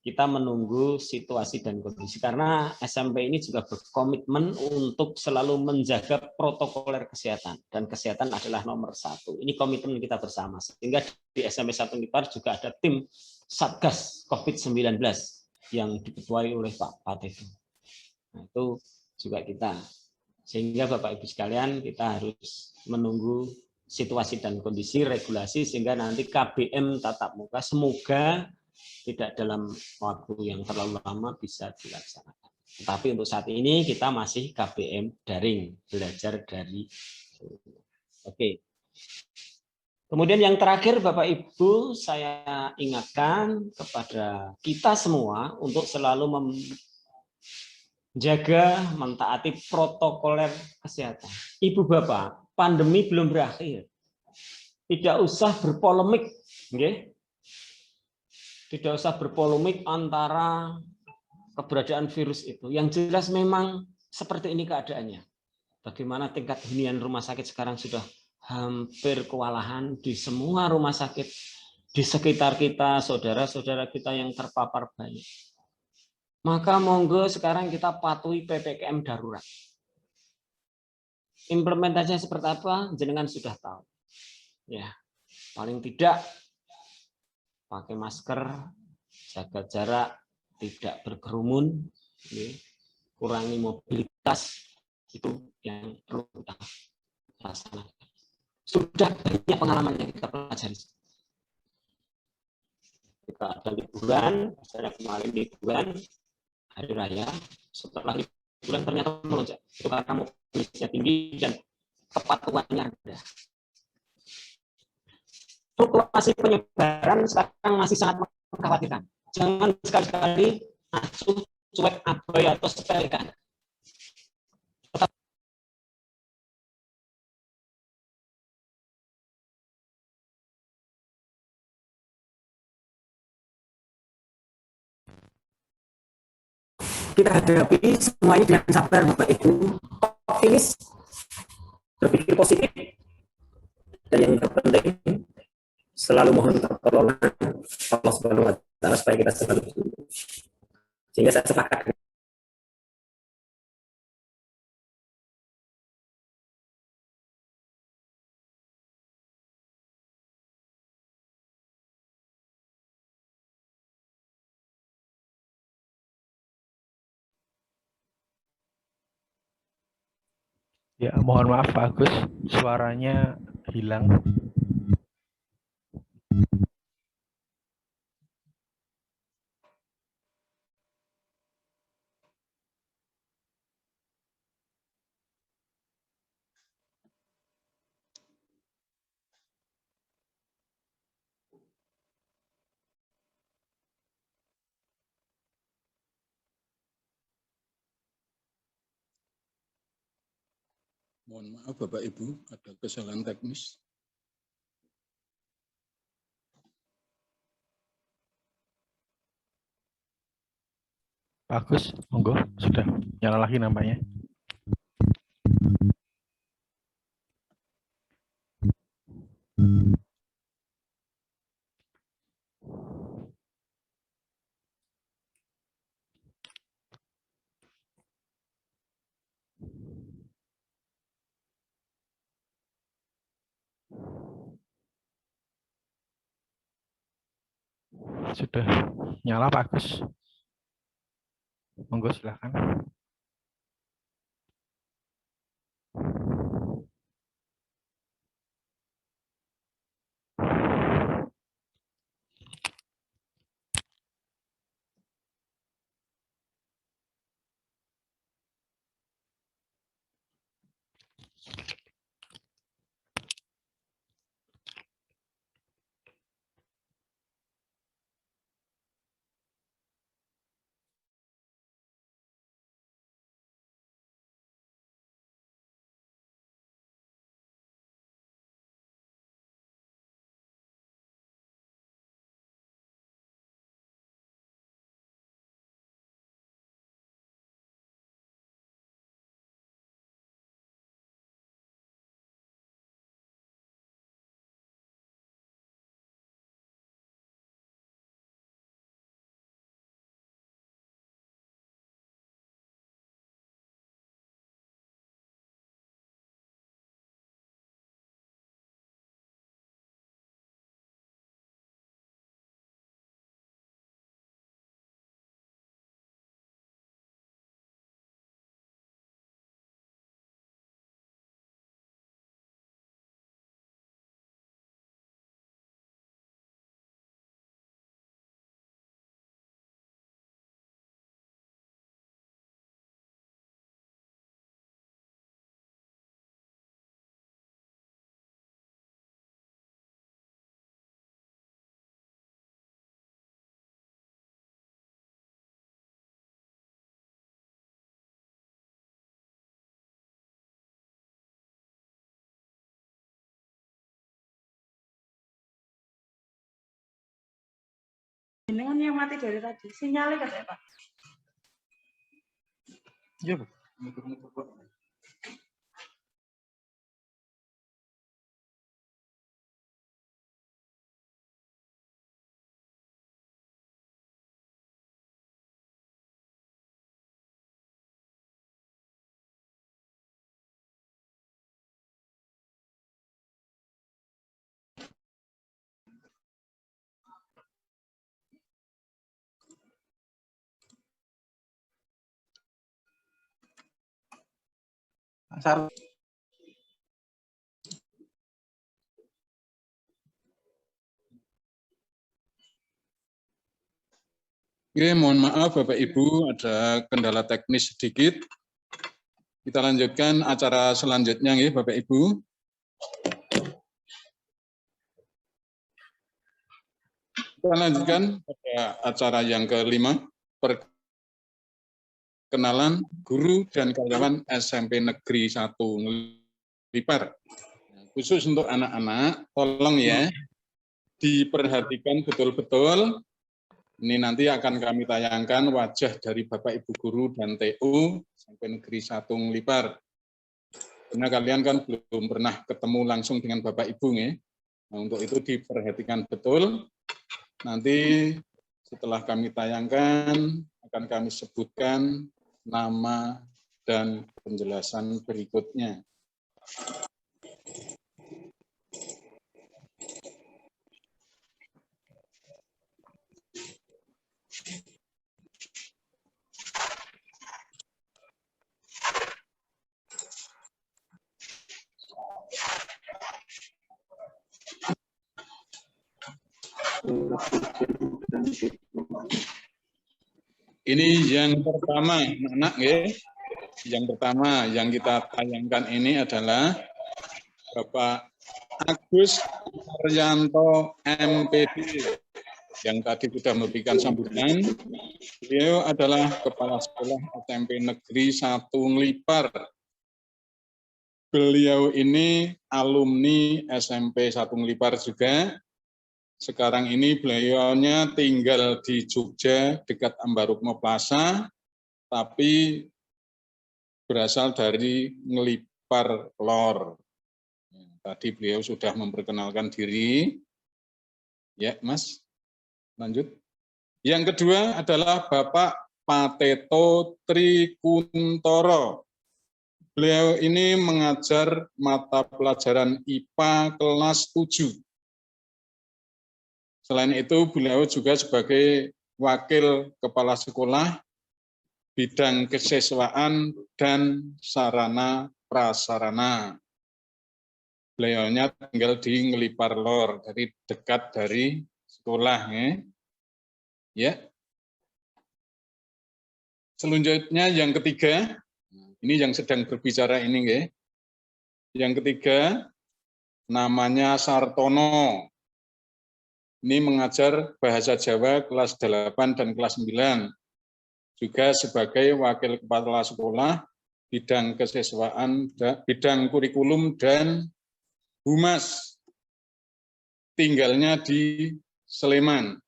kita menunggu situasi dan kondisi, karena SMP ini juga berkomitmen untuk selalu menjaga protokoler kesehatan, dan kesehatan adalah nomor 1. Ini komitmen kita bersama, sehingga di SMP 1 Melipar juga ada tim Satgas COVID-19 yang diketuai oleh Pak Patefu. Nah, itu juga kita. Sehingga Bapak Ibu sekalian, kita harus menunggu situasi dan kondisi regulasi sehingga nanti KBM tatap muka semoga tidak dalam waktu yang terlalu lama bisa dilaksanakan. Tetapi untuk saat ini kita masih KBM daring, belajar dari. Oke. Kemudian yang terakhir Bapak Ibu, saya ingatkan kepada kita semua untuk selalu menjaga, mentaati protokoler kesehatan. Ibu Bapak, pandemi belum berakhir. Tidak usah berpolemik, okay? Tidak usah berpolemik antara keberadaan virus itu. Yang jelas memang seperti ini keadaannya. Bagaimana tingkat hunian rumah sakit sekarang sudah hampir kewalahan di semua rumah sakit di sekitar kita, saudara-saudara kita yang terpapar banyak. Maka monggo sekarang kita patuhi PPKM darurat. Implementasinya seperti apa? Jenengan sudah tahu. Ya, paling tidak pakai masker, jaga jarak, tidak berkerumun, kurangi mobilitas, itu yang perlu kita laksanakan. Sudah banyak pengalaman yang kita pelajari. Kita ada liburan, misalnya kemarin liburan hari raya, setelah liburan ternyata melonjak, itu karena mobilitasnya tinggi dan kepatuhannya rendah. Fluktuasi penyebaran sekarang masih sangat mengkhawatirkan. Jangan sekali-kali acuh, cuek, abai atau sepelekan. Kita hadapi semuanya dengan sabar, Bapak Ibu, optimis, berpikir positif, dan yang terpenting selalu mohon pertolongan Allah Subhanahu wa Ta'ala supaya kita selalu bertumbuh. Sehingga saya sepakat. Ya, mohon maaf Pak Agus, suaranya hilang. Mohon maaf Bapak Ibu, ada kesalahan teknis. Pak Agus, monggo, sudah nyala lagi nampaknya. Sudah nyala Pak Agus. Monggo silakan. Jenengan yang mati dari tadi, sinyalnya kan Pak? Iya, Pak. Oke, mohon maaf Bapak Ibu, ada kendala teknis sedikit. Kita lanjutkan acara selanjutnya ya Bapak Ibu. Kita lanjutkan pada acara yang kelima, perkenalan guru dan karyawan SMP Negeri 1 Ngelipar. Khusus untuk anak-anak, tolong ya, diperhatikan betul-betul. Ini nanti akan kami tayangkan wajah dari Bapak Ibu Guru dan TU SMP Negeri 1 Ngelipar. Karena kalian kan belum pernah ketemu langsung dengan Bapak Ibu ya. Nah, untuk itu diperhatikan betul. Nanti setelah kami tayangkan akan kami sebutkan nama dan penjelasan berikutnya. Ini yang pertama, anak-anak ya. Yang pertama yang kita tayangkan ini adalah Bapak Agus Maryanto MPD yang tadi sudah memberikan sambutan. Beliau adalah Kepala Sekolah SMP Negeri 1 Ngelipar. Beliau ini alumni SMP 1 Ngelipar juga. Sekarang ini beliaunya tinggal di Jogja dekat Ambarukmo Plaza, tapi berasal dari Ngelipar Lor. Tadi beliau sudah memperkenalkan diri. Ya, Mas. Lanjut. Yang kedua adalah Bapak Pateto Trikuntoro. Beliau ini mengajar mata pelajaran IPA kelas 7. Selain itu, beliau juga sebagai Wakil Kepala Sekolah Bidang Kesiswaan dan Sarana Prasarana. Beliaunya tinggal di Ngelipar Lor, jadi dekat dari sekolah. Ya. Selanjutnya yang ketiga, ini yang sedang berbicara ini. Ya. Yang ketiga, namanya Sartono. Ini mengajar bahasa Jawa kelas 8 dan kelas 9. Juga sebagai Wakil Kepala Sekolah, Bidang Kesiswaan, Bidang Kurikulum, dan Humas. Tinggalnya di Sleman.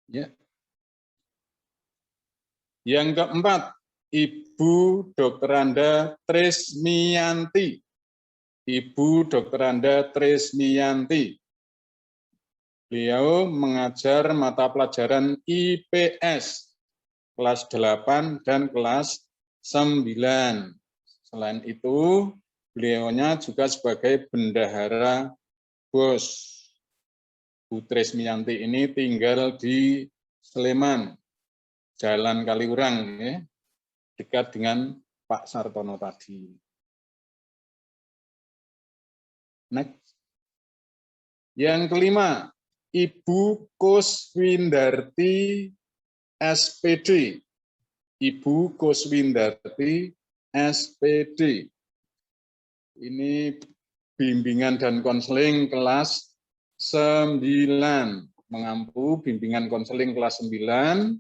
Ya. Yang keempat, Ibu Dr. Anda Tresmiyanti. Ibu Dr. Anda Tresmiyanti. Beliau mengajar mata pelajaran IPS kelas 8 dan kelas 9. Selain itu, beliaunya juga sebagai bendahara BOS. Bu Tresmiyanti ini tinggal di Sleman, Jalan Kaliurang, ya, dekat dengan Pak Sartono tadi. Next. Yang kelima, Ibu Kuswindarti SPD. Ibu Kuswindarti SPD. Ini bimbingan dan konseling kelas 9. Mengampu bimbingan konseling kelas 9.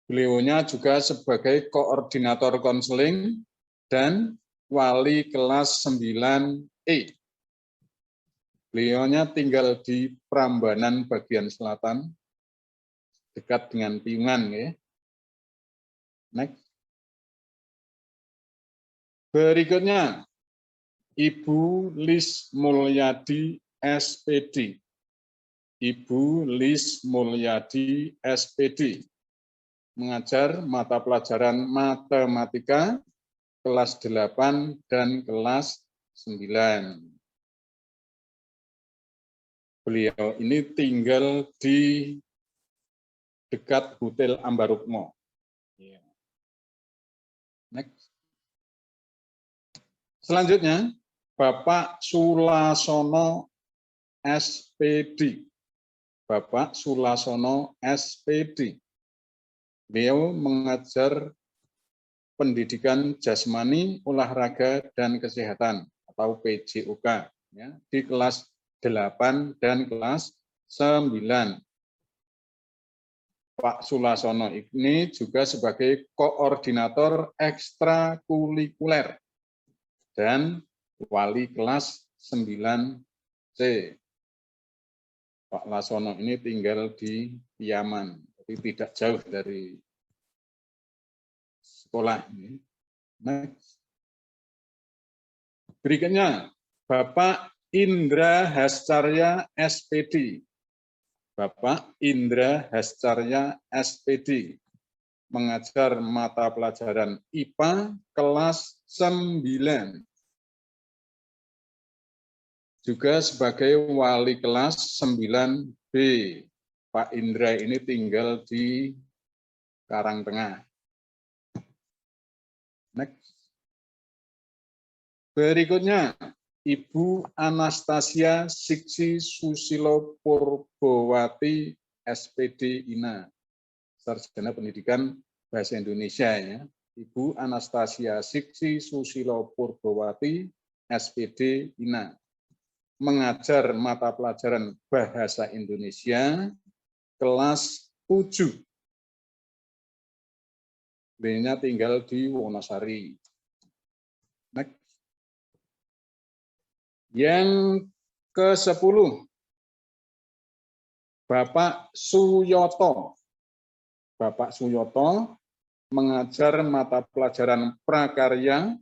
Beliaunya juga sebagai koordinator konseling dan wali kelas 9E. Beliaunya tinggal di Prambanan bagian selatan, dekat dengan Piungan. Ya. Next. Berikutnya, Ibu Lis Mulyadi SPD. Ibu Lis Mulyadi SPD. Mengajar mata pelajaran matematika kelas 8 dan kelas 9. Beliau ini tinggal di dekat Hotel Ambarukmo. Next. Selanjutnya, Bapak Sulasono SPD. Bapak Sulasono SPD. Beliau mengajar pendidikan jasmani, olahraga, dan kesehatan atau PJOK ya, di kelas 8 dan kelas 9. Pak Sulasono ini juga sebagai koordinator ekstrakurikuler dan wali kelas 9C. Pak Lasono ini tinggal di Piyaman, tapi tidak jauh dari sekolah. Next. Berikutnya, Bapak Indra Hascarya SPD. Bapak Indra Hascarya SPD mengajar mata pelajaran IPA kelas 9. Juga sebagai wali kelas 9B. Pak Indra ini tinggal di Karangtengah. Next. Berikutnya, Ibu Anastasia Siksi Susilo Purbowati SPD INA, Sarjana Pendidikan Bahasa Indonesia ya. Ibu Anastasia Siksi Susilo Purbowati SPD INA. Mengajar mata pelajaran Bahasa Indonesia kelas 7. Beliau tinggal di Wonosari. Next. Yang ke-10, Bapak Suyoto. Bapak Suyoto mengajar mata pelajaran prakarya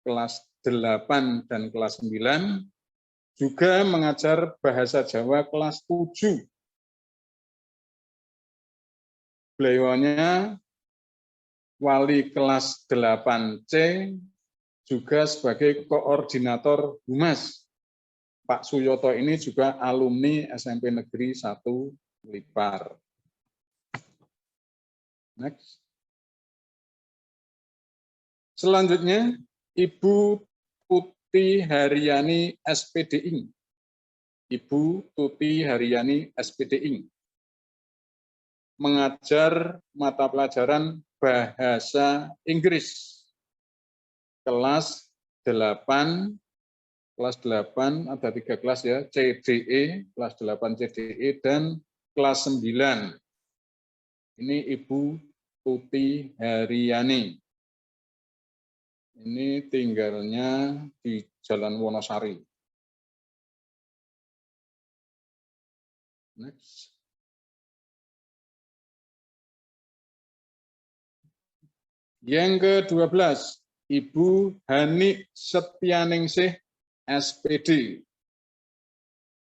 kelas 8 dan kelas 9, juga mengajar bahasa Jawa kelas 7. Beliaunya wali kelas 8C, juga sebagai koordinator Humas. Pak Suyoto ini juga alumni SMP Negeri 1 Blitar. Next. Selanjutnya, Ibu Tuti Haryani SPD. Ibu Tuti Haryani SPD. Mengajar mata pelajaran Bahasa Inggris. Kelas 8 ada 3 kelas ya, CDE, kelas 8 CDE, dan kelas 9. Ini Ibu Tuti Haryani. Ini tinggalnya di Jalan Wonosari. Next. Yang ke-12, Ibu Hani Setyaningsih SPD.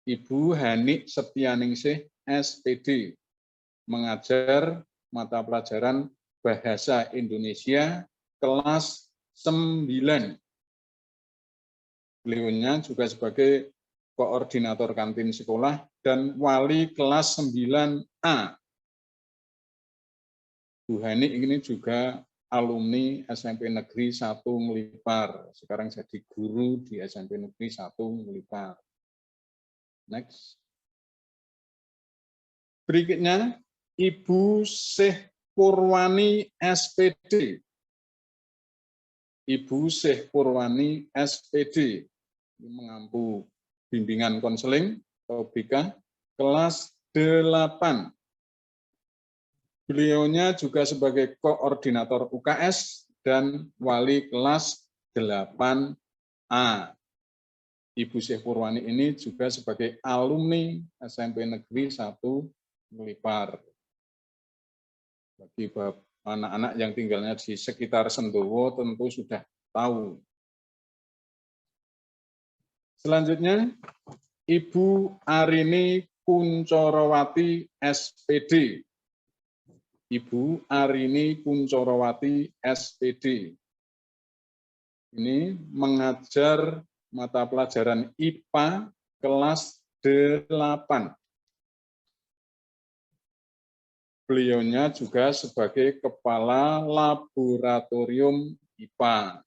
Ibu Hani Setyaningsih SPD mengajar mata pelajaran Bahasa Indonesia kelas 9. Beliaunya juga sebagai koordinator kantin sekolah dan wali kelas 9A. Bu Hani ini juga alumni SMP Negeri 1 Ngelipar. Sekarang jadi guru di SMP Negeri 1 Ngelipar. Next. Berikutnya, Ibu Syekh Purwani SPD. Ibu Syekh Purwani SPD mengampu bimbingan konseling atau BK kelas 8. Beliaunya juga sebagai koordinator UKS dan wali kelas 8A. Ibu Syekh Purwani ini juga sebagai alumni SMP Negeri 1 Ngelipar. Bagi anak-anak yang tinggalnya di sekitar Sendowo tentu sudah tahu. Selanjutnya, Ibu Arini Kuncorowati SPD. Ibu Arini Kuncorowati SPD. Ini mengajar mata pelajaran IPA kelas 8. Beliaunya juga sebagai kepala laboratorium IPA.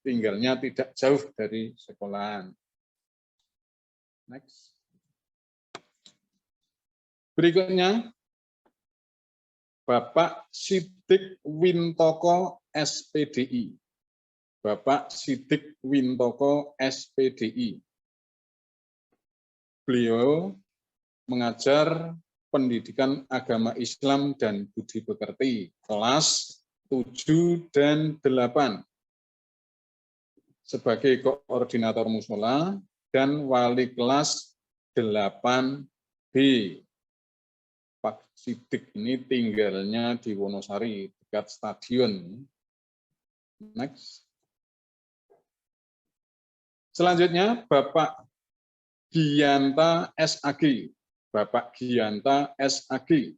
tinggalnya tidak jauh dari sekolahan. Next. Berikutnya, Bapak Sidik Wintoko SPDI. Bapak Sidik Wintoko SPDI. Beliau mengajar pendidikan agama Islam dan budi pekerti kelas 7 dan 8 sebagai koordinator mushola dan wali kelas 8B. Pak Sidik ini tinggalnya di Wonosari, dekat stadion. Next. Selanjutnya, Bapak Gianta SAG. Bapak Gianta SAG.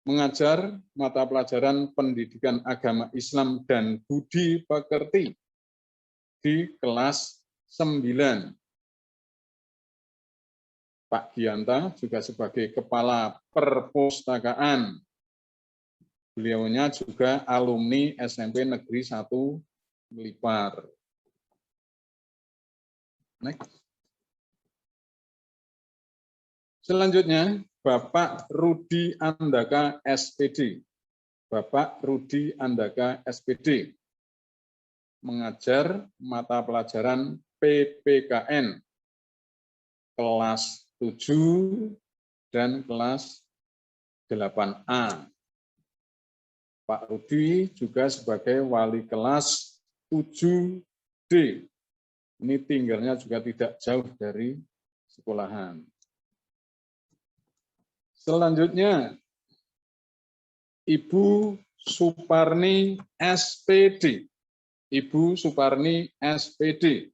Mengajar mata pelajaran pendidikan agama Islam dan budi pekerti di kelas 9. Pak Gianta juga sebagai kepala perpustakaan. Beliaunya juga alumni SMP Negeri 1 Melipar. Next. Selanjutnya, Bapak Rudi Andaka SPD. Bapak Rudi Andaka SPD mengajar mata pelajaran PPKN kelas 7 dan kelas 8A. Pak Rudi juga sebagai wali kelas 7D. Ini tinggalnya juga tidak jauh dari sekolahan. Selanjutnya, Ibu Suparni SPD. Ibu Suparni SPD.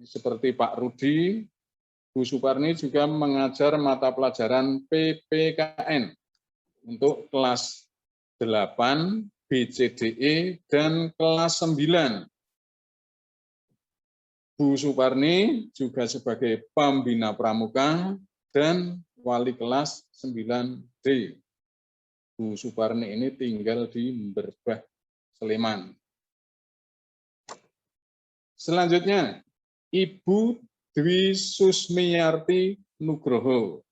Seperti Pak Rudi, Bu Suparni juga mengajar mata pelajaran PPKN untuk kelas 8, BCDE, dan kelas 9. Bu Suparni juga sebagai pembina pramuka dan wali kelas 9D. Bu Suparni ini tinggal di Berbah, Sleman. Selanjutnya, Ibu Dwi Susmiyarti Nugroho.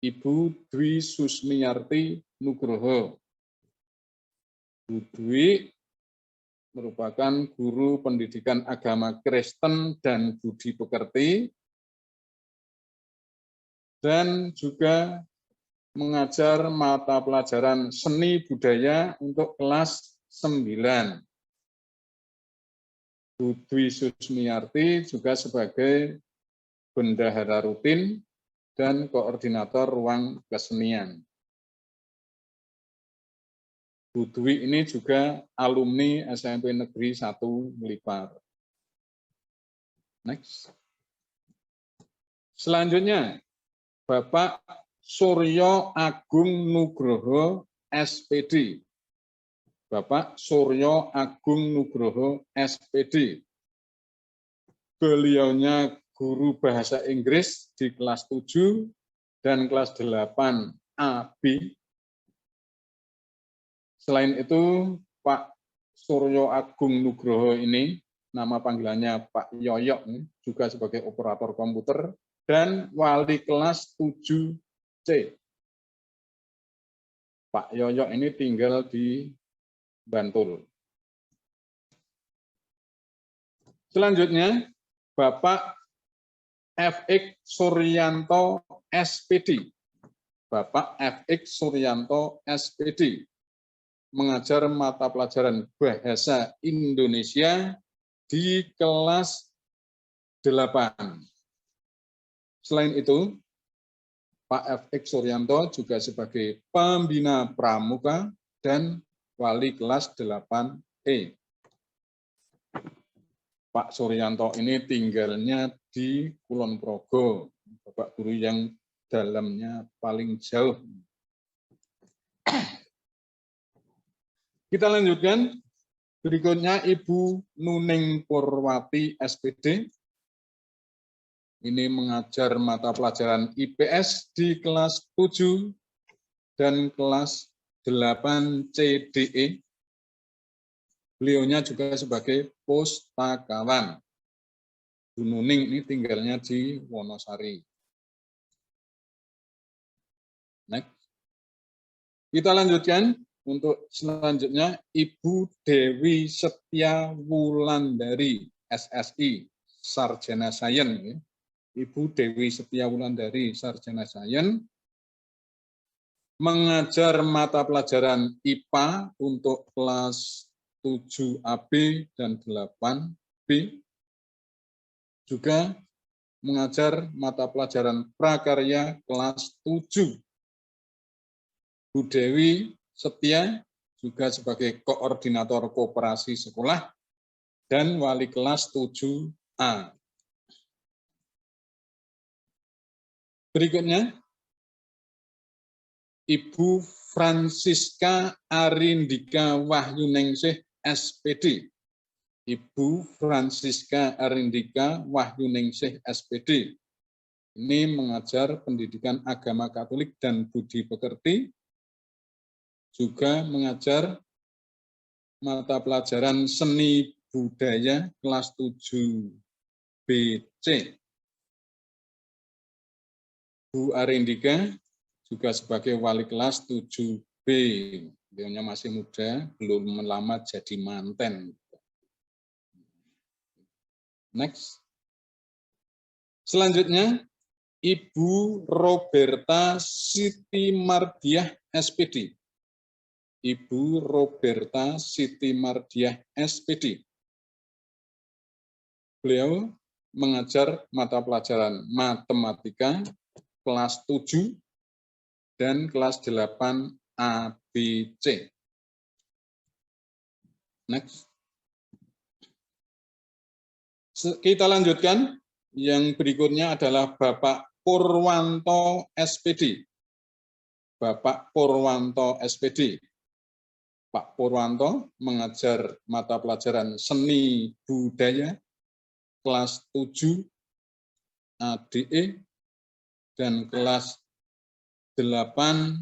Ibu Dwi Susmiyarti Nugroho. Bu Dwi merupakan guru pendidikan agama Kristen dan budi pekerti, dan juga mengajar mata pelajaran seni budaya untuk kelas 9. Bu Dwi Susmiyarti juga sebagai bendahara rutin dan koordinator ruang kesenian. Bu Dwi ini juga alumni SMP Negeri 1 Melipar. Next. Selanjutnya, Bapak Suryo Agung Nugroho SPD. Bapak Suryo Agung Nugroho SPD. Beliaunya guru bahasa Inggris di kelas 7 dan kelas 8 AB. Selain itu, Pak Suryo Agung Nugroho ini, nama panggilannya Pak Yoyok, juga sebagai operator komputer dan wali kelas 7C. Pak Yoyok ini tinggal di Bantul. Selanjutnya, Bapak FX Suryanto SPD. Bapak FX Suryanto SPD mengajar mata pelajaran bahasa Indonesia di kelas 8. Selain itu, Pak FX Suryanto juga sebagai pembina pramuka dan wali kelas 8E. Pak Suryanto ini tinggalnya di Kulon Progo, Bapak guru yang dalamnya paling jauh. Kita lanjutkan. Berikutnya Ibu Nuning Purwati SPD. Ini mengajar mata pelajaran IPS di kelas 7 dan kelas 8 CDE. Beliaunya juga sebagai pustakawan. Bu Nuning ini tinggalnya di Wonosari. Next. Kita lanjutkan untuk selanjutnya Ibu Dewi Setia Wulandari, SSI, Sarjana Sains. Ibu Dewi Setia Wulandari, Sarjana Sains, mengajar mata pelajaran IPA untuk kelas 7AB dan 8B. Juga mengajar mata pelajaran prakarya kelas 7. Bu Dewi Setia juga sebagai koordinator koperasi sekolah dan wali kelas 7A. Berikutnya, Ibu Francisca Arindika Wahyuningsih, SPD. Ibu Francisca Arindika Wahyuningsih, SPD. Ini mengajar pendidikan agama Katolik dan budi pekerti, juga mengajar mata pelajaran seni budaya kelas 7 BC. Bu Arindika juga sebagai wali kelas 7B. Beliaunya masih muda, belum lama jadi manten. Next. Selanjutnya, Ibu Roberta Siti Mardiah, SPD. Ibu Roberta Siti Mardiah, SPD. Beliau mengajar mata pelajaran matematika kelas 7 dan kelas 8 ABC. Next. Kita lanjutkan. Yang berikutnya adalah Bapak Purwanto, SPD. Bapak Purwanto, SPD. Pak Purwanto mengajar mata pelajaran seni budaya kelas 7 ADE dan kelas 8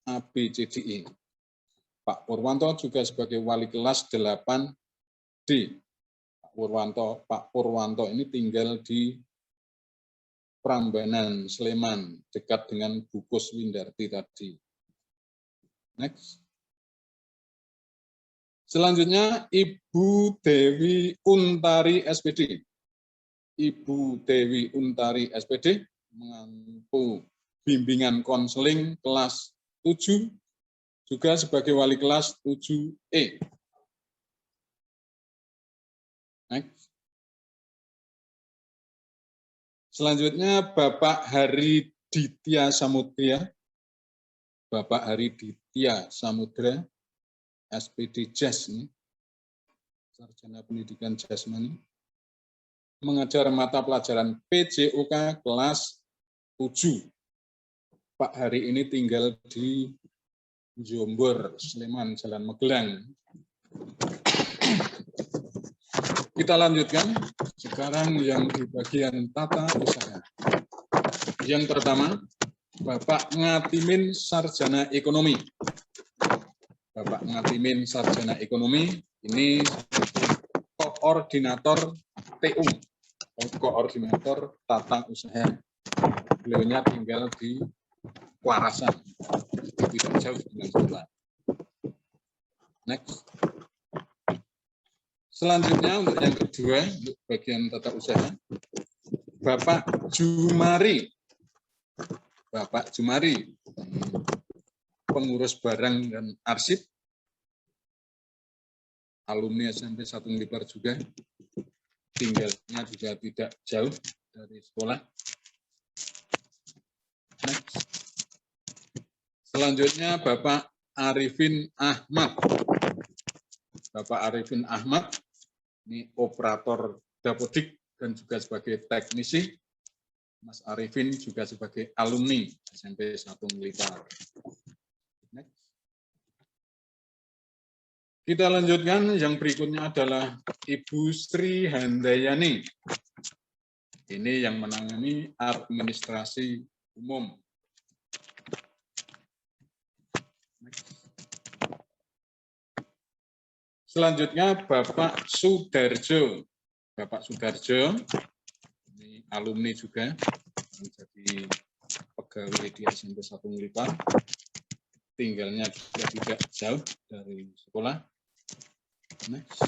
ABCDE. Pak Purwanto juga sebagai wali kelas 8D. Pak Purwanto ini tinggal di Prambanan, Sleman, dekat dengan Bu Kuswindarti tadi. Next. Selanjutnya Ibu Dewi Untari, SPD. Ibu Dewi Untari, SPD mengampu bimbingan konseling kelas 7, juga sebagai wali kelas 7E. Next. Selanjutnya Bapak Hari Ditya Samudra. Bapak Hari Ditya Samudra, SPD Jas, Sarjana Pendidikan Jasmani, mengajar mata pelajaran PJOK kelas 7. Pak Hari ini tinggal di Jombor, Sleman, Jalan Magelang. Kita lanjutkan sekarang yang di bagian tata usaha. Yang pertama, Bapak Ngatimin, Sarjana Ekonomi. Bapak Ngatimin, Sarjana Ekonomi, ini koordinator TU, koordinator tata usaha. Beliaunya tinggal di Warasan, tidak jauh dengan sekolah. Next. Selanjutnya untuk yang kedua, untuk bagian tata usaha, Bapak Jumari. Bapak Jumari, pengurus barang dan arsip, alumni SMP 1 Unlipar juga, tinggalnya juga tidak jauh dari sekolah. Next. Selanjutnya Bapak Arifin Ahmad. Bapak Arifin Ahmad, ini operator dapodik dan juga sebagai teknisi. Mas Arifin juga sebagai alumni SMP 1 Unlipar. Next. Kita lanjutkan, yang berikutnya adalah Ibu Sri Handayani. Ini yang menangani administrasi umum. Next. Selanjutnya Bapak Sudarjo. Bapak Sudarjo, ini alumni juga, menjadi pegawai di SMP 1 Ngelipar. Tinggalnya juga tidak jauh dari sekolah. Next.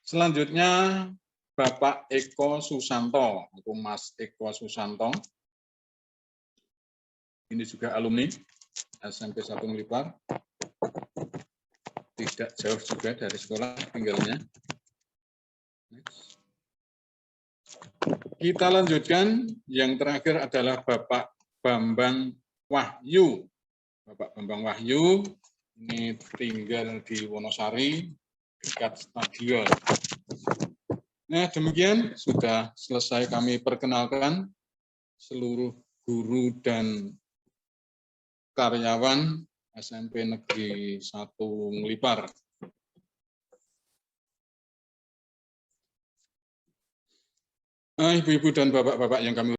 Selanjutnya Bapak Eko Susanto, atau Mas Eko Susanto. Ini juga alumni SMP 1 Ngelipar. Tidak jauh juga dari sekolah tinggalnya. Next. Kita lanjutkan, yang terakhir adalah Bapak Bambang Wahyu. Bapak Bambang Wahyu ini tinggal di Wonosari, dekat stadion. Nah, demikian sudah selesai kami perkenalkan seluruh guru dan karyawan SMP Negeri 1 Ngelipar. Ibu-ibu dan bapak-bapak yang kami